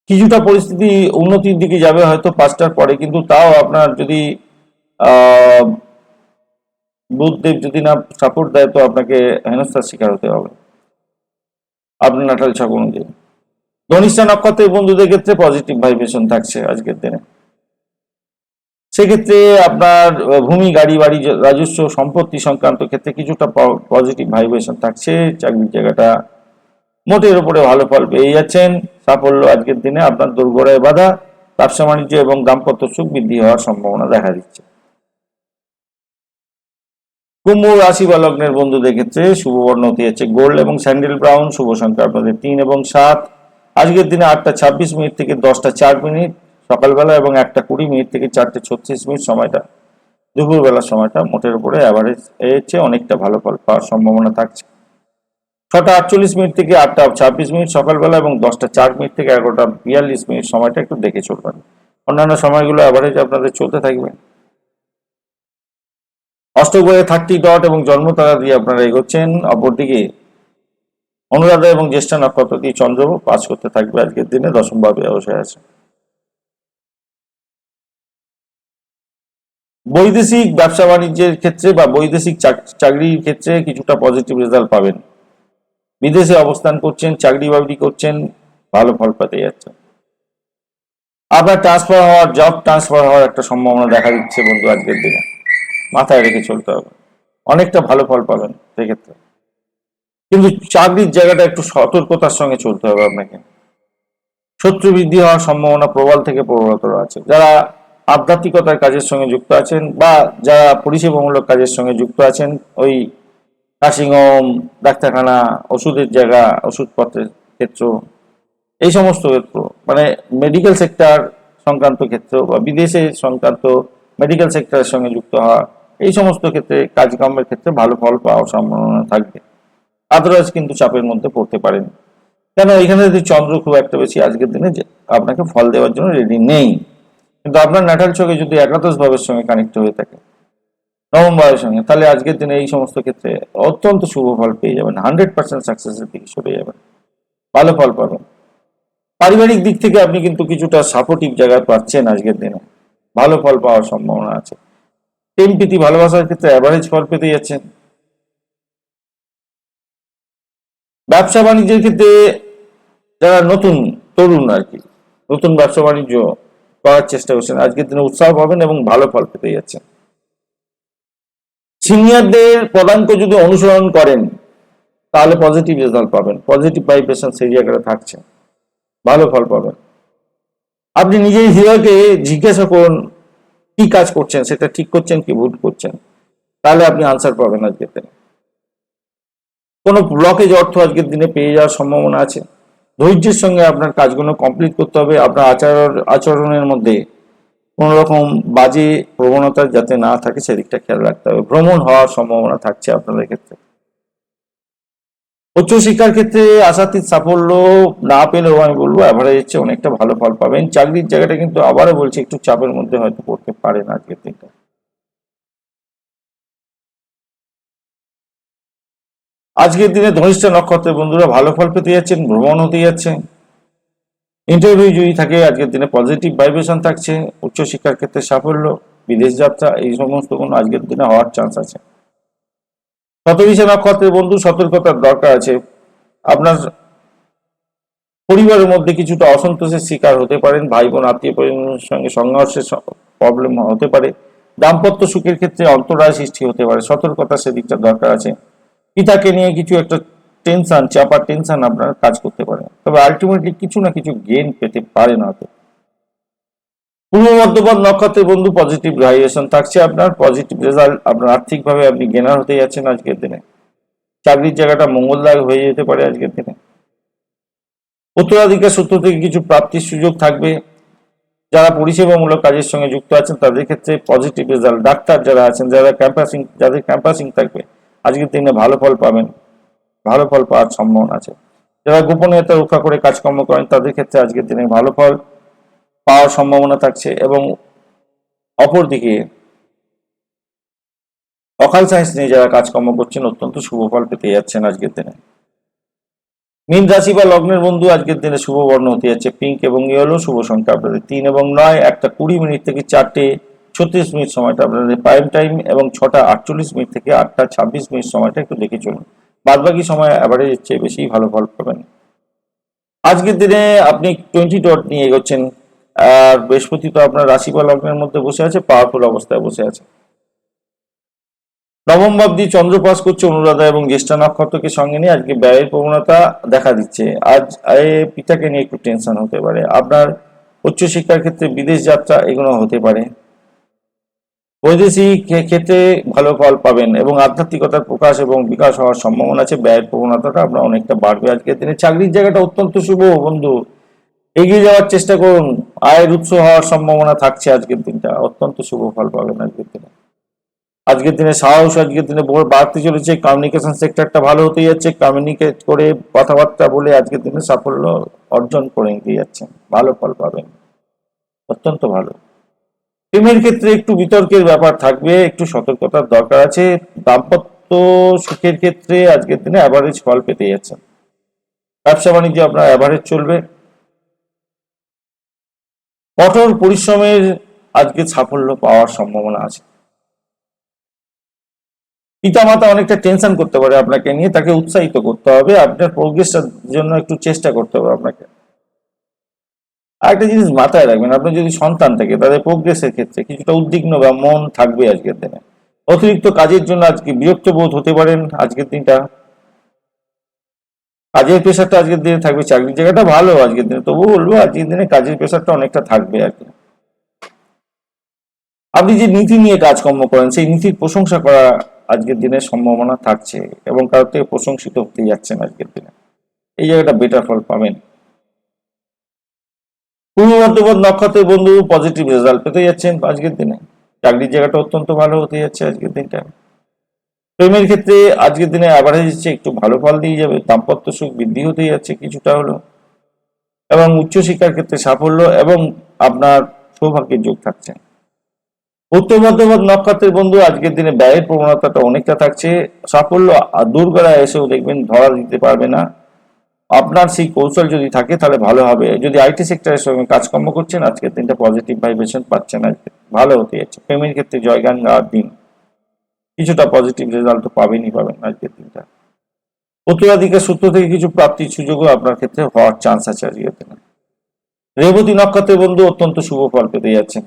কিছুটা পরিস্থিতি উন্নতির দিকে যাবে হয়তো 5টার পরে, কিন্তু তাও আপনার যদি আহ বুধদেব যদি না সাপোর্ট দেয়, তো আপনাকে হেনস্থার শিকার হতে হবে আপনার নাটাল ছক অনুযায়ী। ধনিষ্ঠা নক্ষত্রের বন্ধুদের ক্ষেত্রে পজিটিভ ভাইব্রেশন থাকছে আজকের দিনে। সেক্ষেত্রে আপনার ভূমি, গাড়ি, বাড়ি, রাজস্ব, সম্পত্তি সংক্রান্ত ক্ষেত্রে কিছুটা পজিটিভ ভাইব্রেশন থাকছে। চাকরির জায়গাটা মোটের উপরে ভালো ফল পেয়ে যাচ্ছেন। সাফল্য আজকের দিনে আপনার দুর্গড়ায় বাধা, ব্যবসা বাণিজ্য এবং দাম্পত্য সুখ বৃদ্ধি হওয়ার সম্ভাবনা দেখা দিচ্ছে। কুম্ভ রাশি বা লগ্নের বন্ধুদের ক্ষেত্রে শুভ বর্ণ হতে যাচ্ছে গোল্ড এবং স্যান্ডেল ব্রাউন। শুভ সংখ্যা আপনাদের 3 এবং 7। আজকের দিনে 8টা 26 মিনিট থেকে 10টা 4 মিনিট সকালবেলা এবং 1টা 20 মিনিট থেকে 4টে 36 মিনিট সময়টা দুপুরবেলার সময়টা মোটের উপরে অ্যাভারেজ এর চেয়ে অনেকটা ভালো ফল পাওয়ার সম্ভাবনা থাকছে। 6টা 48 মিনিট থেকে 8টা 26 মিনিট সকালবেলা এবং 10টা 4 মিনিট থেকে 11টা 42 মিনিট সময়টা একটু দেখে চলবেন। অন্যান্য সময়গুলো অ্যাভারেজ আপনাদের চলতে থাকবে। অষ্টগ্রহে 30 ডট এবং জন্ম তারা দিয়ে আপনারা এগোচ্ছেন। অপরদিকে অনুরাধা এবং জ্যেষ্ঠা নক্ষত্র দিয়ে চন্দ্র পাস করতে থাকবে আজকের দিনে, দশম ভাবে অবশ্যই আছে। বৈদেশিক ব্যবসা বাণিজ্যের ক্ষেত্রে বা বৈদেশিক চাকরির ক্ষেত্রে কিছুটা পজিটিভ রেজাল্ট পাবেন। বিদেশে অবস্থান করছেন, চাকরি বাকরি করছেন, ভালো ফল পেতে যাচ্ছে। আপনার ট্রান্সফার হওয়ার, জব ট্রান্সফার হওয়ার একটা সম্ভাবনা দেখা দিচ্ছে বন্ধু আজকের দিনে, মাথায় রেখে চলতে হবে, অনেকটা ভালো ফল পাবেন সেক্ষেত্রে। কিন্তু চাকরির জায়গাটা একটু সতর্কতার সঙ্গে চলতে হবে আপনাকে। শত্রু বৃদ্ধি হওয়ার সম্ভাবনা প্রবল থেকে প্রবলতর আছে। যারা আধ্যাত্মিকতার কাজের সঙ্গে যুক্ত আছেন বা যারা পরিষেবামূলক কাজের সঙ্গে যুক্ত আছেন, ওই নার্সিংহোম, ডাক্তারখানা, ওষুধের জায়গা, ওষুধপত্রের ক্ষেত্র, এই সমস্ত ক্ষেত্র মানে মেডিকেল সেক্টর সংক্রান্ত ক্ষেত্র বা বিদেশে সংক্রান্ত মেডিকেল সেক্টরের সঙ্গে যুক্ত হওয়া, এই সমস্ত ক্ষেত্রে কাজকর্মের ক্ষেত্রে ভালো ফল পাওয়ার সম্ভাবনা থাকবে। আদারওয়াইজ কিন্তু চাপের মধ্যে পড়তে পারেন, কেন এখানে যদি চন্দ্র খুব একটা বেশি আজকের দিনে যে আপনাকে ফল দেওয়ার জন্য রেডি নেই। কিন্তু আপনার নাটাল ছকে যদি একাদশ ভাবের সঙ্গে কানেক্ট হয়ে থাকে, নবম ভাবের সঙ্গে, তাহলে আজকের দিনে এই সমস্ত ক্ষেত্রে অত্যন্ত শুভ ফল পেয়ে যাবেন, 100% সাকসেসের দিকে সরে যাবেন, ভালো ফল পাবেন। পারিবারিক দিক থেকে আপনি কিন্তু কিছুটা সাপোর্টিভ জায়গা পাচ্ছেন আজকের দিনে, ভালো ফল পাওয়ার সম্ভাবনা আছে। প্রেম প্রীতি ভালোবাসার ক্ষেত্রে অ্যাভারেজ ফল পেতে যাচ্ছেন। ব্যবসা বাণিজ্যের ক্ষেত্রে যারা নতুন তরুণ আর কি, নতুন ব্যবসা বাণিজ্য করার চেষ্টা করছেন, আজকের দিনে উৎসাহ পাবেন এবং ভালো ফল পেতে যাচ্ছেন। সিনিয়রদের পদাঙ্ক যদি অনুসরণ করেন তাহলে পজিটিভ রেজাল্ট পাবেন, পজিটিভ ভাইব্রেশন সেই জায়গাটা থাকছে, ভালো ফল পাবেন। আপনি নিজেই হৃদয়কে জিজ্ঞাসা করুন কি কাজ করছেন, সেটা ঠিক করছেন কি ভুল করছেন, তাহলে আপনি আনসার পাবেন আজকের দিনে। কোনো ব্লকেজ অর্থ আজকের দিনে পেয়ে যাওয়ার সম্ভাবনা আছে। ধৈর্যের সঙ্গে আপনার কাজগুলো কমপ্লিট করতে হবে। আপনার আচরণের মধ্যে কোন রকম বাজে প্রবণতা যাতে না থাকে সেদিকটা খেয়াল রাখতে হবে। ভ্রমণ হওয়ার সম্ভাবনা থাকছে আপনাদের ক্ষেত্রে। উচ্চশিক্ষার ক্ষেত্রে আশাতীত সাফল্য না পেলেও আমি বলবো অ্যাভারেজ চেয়ে অনেকটা ভালো ফল পাবেন। চাকরির জায়গাটা কিন্তু আবারও বলছি একটু চাপের মধ্যে হয়তো পড়তে পারেন আজকের দিনটা। আজকের দিনে ধনিষ্ঠা নক্ষত্রের বন্ধুরা ভালো ফল পেতে যাচ্ছেন, ভ্রমণ হতে যাচ্ছে। ইন্টারভিউ যদি থাকে আজকের দিনে পজিটিভ ভাইব্রেশন থাকছে। উচ্চশিক্ষার ক্ষেত্রে সাফল্য, বিদেশ যাত্রা এই সমস্ত কোনো আজকের দিনে হওয়ার চান্স আছে। শতবিশা নক্ষত্রের বন্ধু সতর্কতার দরকার আছে। আপনার পরিবারের মধ্যে কিছুটা অসন্তোষের শিকার হতে পারেন, ভাই বোন আত্মীয় পরিজনের সঙ্গে সংঘর্ষের প্রবলেম হতে পারে। দাম্পত্য সুখের ক্ষেত্রে অন্তরায় সৃষ্টি হতে পারে, সতর্কতা সেদিকটা দরকার আছে। পিতাকে নিয়ে কিছু একটা টেনশন, চাপা টেনশন আপনার কাজ করতে পারে, তবে আলটিমেটলি কিছু না কিছু গেইন পেতে পারেন হয়তো। পূর্ব বর্ধমান নক্ষত্রের বন্ধু পজিটিভ ভাইব্রেশন থাকছে, আপনার পজিটিভ রেজাল্ট, আপনার আর্থিকভাবে আপনি গেনার হতে যাচ্ছেন আজকের দিনে। চাকরির জায়গাটা মঙ্গলদায়ক হয়ে যেতে পারে আজকের দিনে। উত্তরাধিকার সূত্র থেকে কিছু প্রাপ্তির সুযোগ থাকবে। যারা পরিষেবামূলক কাজের সঙ্গে যুক্ত আছেন তাদের ক্ষেত্রে পজিটিভ রেজাল্ট। ডাক্তার যারা আছেন, যাদের ক্যাম্পাসিং থাকবে আজকের দিনে ভালো ফল পাবেন, ভালো ফল পাওয়ার সম্ভাবনা আছে। যারা গোপনীয়তা রক্ষা করে কাজকর্ম করেন তাদের ক্ষেত্রে আজকের দিনে ভালো ফল পাওয়ার সম্ভাবনা থাকছে। এবং অপরদিকে অকাল সায়েন্স নিয়ে যারা কাজকর্ম করছেন অত্যন্ত শুভ ফল পেতে যাচ্ছেন আজকের দিনে। মীন রাশি বা লগ্নের বন্ধু আজকের দিনে শুভ বর্ণ হতে যাচ্ছে পিঙ্ক এবং ইয়েলো। শুভ সংখ্যা আপনাদের 3 এবং 9। 1:20 থেকে 4:36 সময়টা আপনাদের প্রাইম টাইম, এবং 6:48 থেকে 8:26 সময়টা একটু দেখে চলুন। বাদ বাকি সময় অ্যাভারেজের চেয়ে বেশি ভালো ফল পাবেন। আজকের দিনে আপনি 20 ডট নিয়ে এগোচ্ছেন। আর বৃহস্পতি তো আপনার রাশি বা লগ্নের মধ্যে বসে আছে, পাওয়ারফুল অবস্থায় বসে আছে। নবম ভাব দিয়ে চন্দ্র পাস করছে অনুরাধা এবং জ্যেষ্ঠা নক্ষত্রকে সঙ্গে নিয়ে আজকে ব্যয়ের প্রবণতা দেখা দিচ্ছে। আজ পিতাকে নিয়ে একটু টেনশন হতে পারে। আপনার উচ্চশিক্ষার ক্ষেত্রে বিদেশ যাত্রা এগুলো হতে পারে। বৈদেশিক ক্ষেত্রে ভালো ফল পাবেন এবং আধ্যাত্মিকতার প্রকাশ এবং বিকাশ হওয়ার সম্ভাবনা আছে। ব্যয়ের প্রবণতাটা আপনার অনেকটা বাড়বে আজকের দিনে। চাকরির জায়গাটা অত্যন্ত শুভ বন্ধু, এগিয়ে যাওয়ার চেষ্টা করুন। আয়ের উৎস হওয়ার সম্ভাবনা থাকছে আজকের দিনটা, অত্যন্ত শুভ ফল পাবেন আজকের দিনে। আজকের দিনে সাহস আজকের দিনে বাড়তে চলেছে। কমিউনিকেশন সেক্টরটা ভালো হতে যাচ্ছে। কমিউনিকেট করে কথাবার্তা বলে আজকের দিনে সাফল্য অর্জন করে নিতে যাচ্ছেন, ভালো ফল পাবেন, অত্যন্ত ভালো। প্রেমের ক্ষেত্রে একটু বিতর্কের ব্যাপার থাকবে, একটু সতর্কতার দরকার আছে। দাম্পত্য সুখের ক্ষেত্রে আজকের দিনে অ্যাভারেজ ফল পেতে যাচ্ছেন। ব্যবসা বাণিজ্য আপনার অ্যাভারেজ চলবে। কঠোর পরিশ্রমের আজকে সাফল্য পাওয়ার সম্ভাবনা আছে। পিতামাতা অনেকটা টেনশন করতে পারে আপনাকে নিয়ে, তাকে উৎসাহিত করতে হবে। আপনার প্রোগ্রেসের জন্য একটু চেষ্টা করতে হবে আপনাকে। আরেকটা জিনিস মাথায় রাখবেন, আপনার যদি সন্তান থাকে তাদের প্রোগ্রেসের ক্ষেত্রে কিছুটা উদ্বিগ্ন বা মন থাকবে আজকের দিনে। অতিরিক্ত কাজের জন্য আজকে বিরক্ত বোধ হতে পারেন আজকের দিনটা। কাজের প্রেশারটা আজকের দিনে থাকবে। চাকরির জায়গাটা ভালো আজকের দিনে, তবুও বলবো আজকের দিনে কাজের প্রেশারটা অনেকটা থাকবে আর কি। আপনি যে নীতি নিয়ে কাজকর্ম করেন সেই নীতির প্রশংসা করা আজকের দিনে সম্ভাবনা থাকছে এবং কারোর থেকে প্রশংসিত হতে যাচ্ছেন আজকের দিনে। এই জায়গাটা বেটার ফল পাবেন। পূর্ব বর্ধমান নক্ষত্রের বন্ধু পজিটিভ রেজাল্ট পেতে যাচ্ছেন আজকের দিনে। চাকরির জায়গাটা অত্যন্ত ভালো হতে যাচ্ছে আজকের দিনটা। প্রেমের ক্ষেত্রে আজকের দিনে অ্যাভারেজ একটু ভালো ফল দিয়ে যাবে। দাম্পত্য সুখ বৃদ্ধি হতে যাচ্ছে কিছুটা হলো, এবং উচ্চশিক্ষার ক্ষেত্রে সাফল্য এবং আপনার সৌভাগ্যের যোগ থাকছে। উত্তর বর্ধমান নক্ষত্রের বন্ধু আজকের দিনে ব্যয়ের প্রবণতাটা অনেকটা থাকছে। সাফল্য দূরবেলায় এসেও দেখবেন ধরা দিতে পারবে না। আপনার সেই কৌশল যদি থাকে তাহলে ভালো হবে। যদি আইটি সেক্টরের সঙ্গে কাজকর্ম করছেন আজকের দিনটা পজিটিভ ভাইব্রেশন পাচ্ছেন, আজকে ভালো হতে যাচ্ছে। প্রেমের ক্ষেত্রে জয়গান গাওয়ার দিন, কিছুটা পজিটিভ রেজাল্ট তো পাবেনই পাবেন আজকের দিনটা। উত্তরাধিকার সূত্র থেকে কিছু প্রাপ্তির সুযোগও আপনার ক্ষেত্রে হওয়ার চান্স আছে আজকের দিনে। রেবতী নক্ষত্রের বন্ধু অত্যন্ত শুভ ফল পেতে যাচ্ছেন।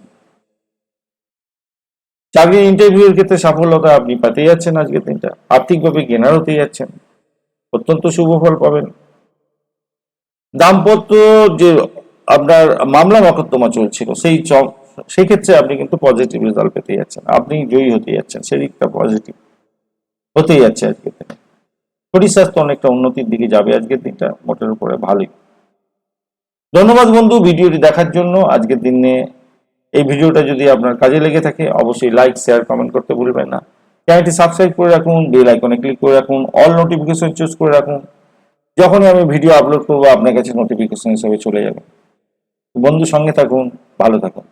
চাকরির ইন্টারভিউর ক্ষেত্রে সাফল্যতা আপনি পেতে যাচ্ছেন আজকের দিনটা। আর্থিকভাবে গেনার হতে যাচ্ছেন, অত্যন্ত শুভ ফল পাবেন। দাম্পত্য যে আপনার মামলা মকদ্দমা চলছিল সেই ক্ষেত্রে আপনি কিন্তু পজিটিভ রেজাল্ট পেতে যাচ্ছেন, আপনি জয়ী হতে যাচ্ছেন, সেদিকটা পজিটিভ হতেই যাচ্ছে আজকের দিনে। শরীর স্বাস্থ্য অনেকটা উন্নতির দিকে যাবে আজকের দিনটা, মোটের উপরে ভালোই। ধন্যবাদ বন্ধু ভিডিওটি দেখার জন্য। আজকের দিনে এই ভিডিওটা যদি আপনার কাজে লেগে থাকে অবশ্যই লাইক শেয়ার কমেন্ট করতে ভুলবেন না। চ্যানেলটি সাবস্ক্রাইব করে রাখুন, বেল আইকনে ক্লিক করে রাখুন, অল নোটিফিকেশন চুজ করে রাখুন। যখনই আমি ভিডিও আপলোড করবো আপনার কাছে নোটিফিকেশন হিসেবে চলে যাবে। বন্ধু সঙ্গে থাকুন, ভালো থাকুন।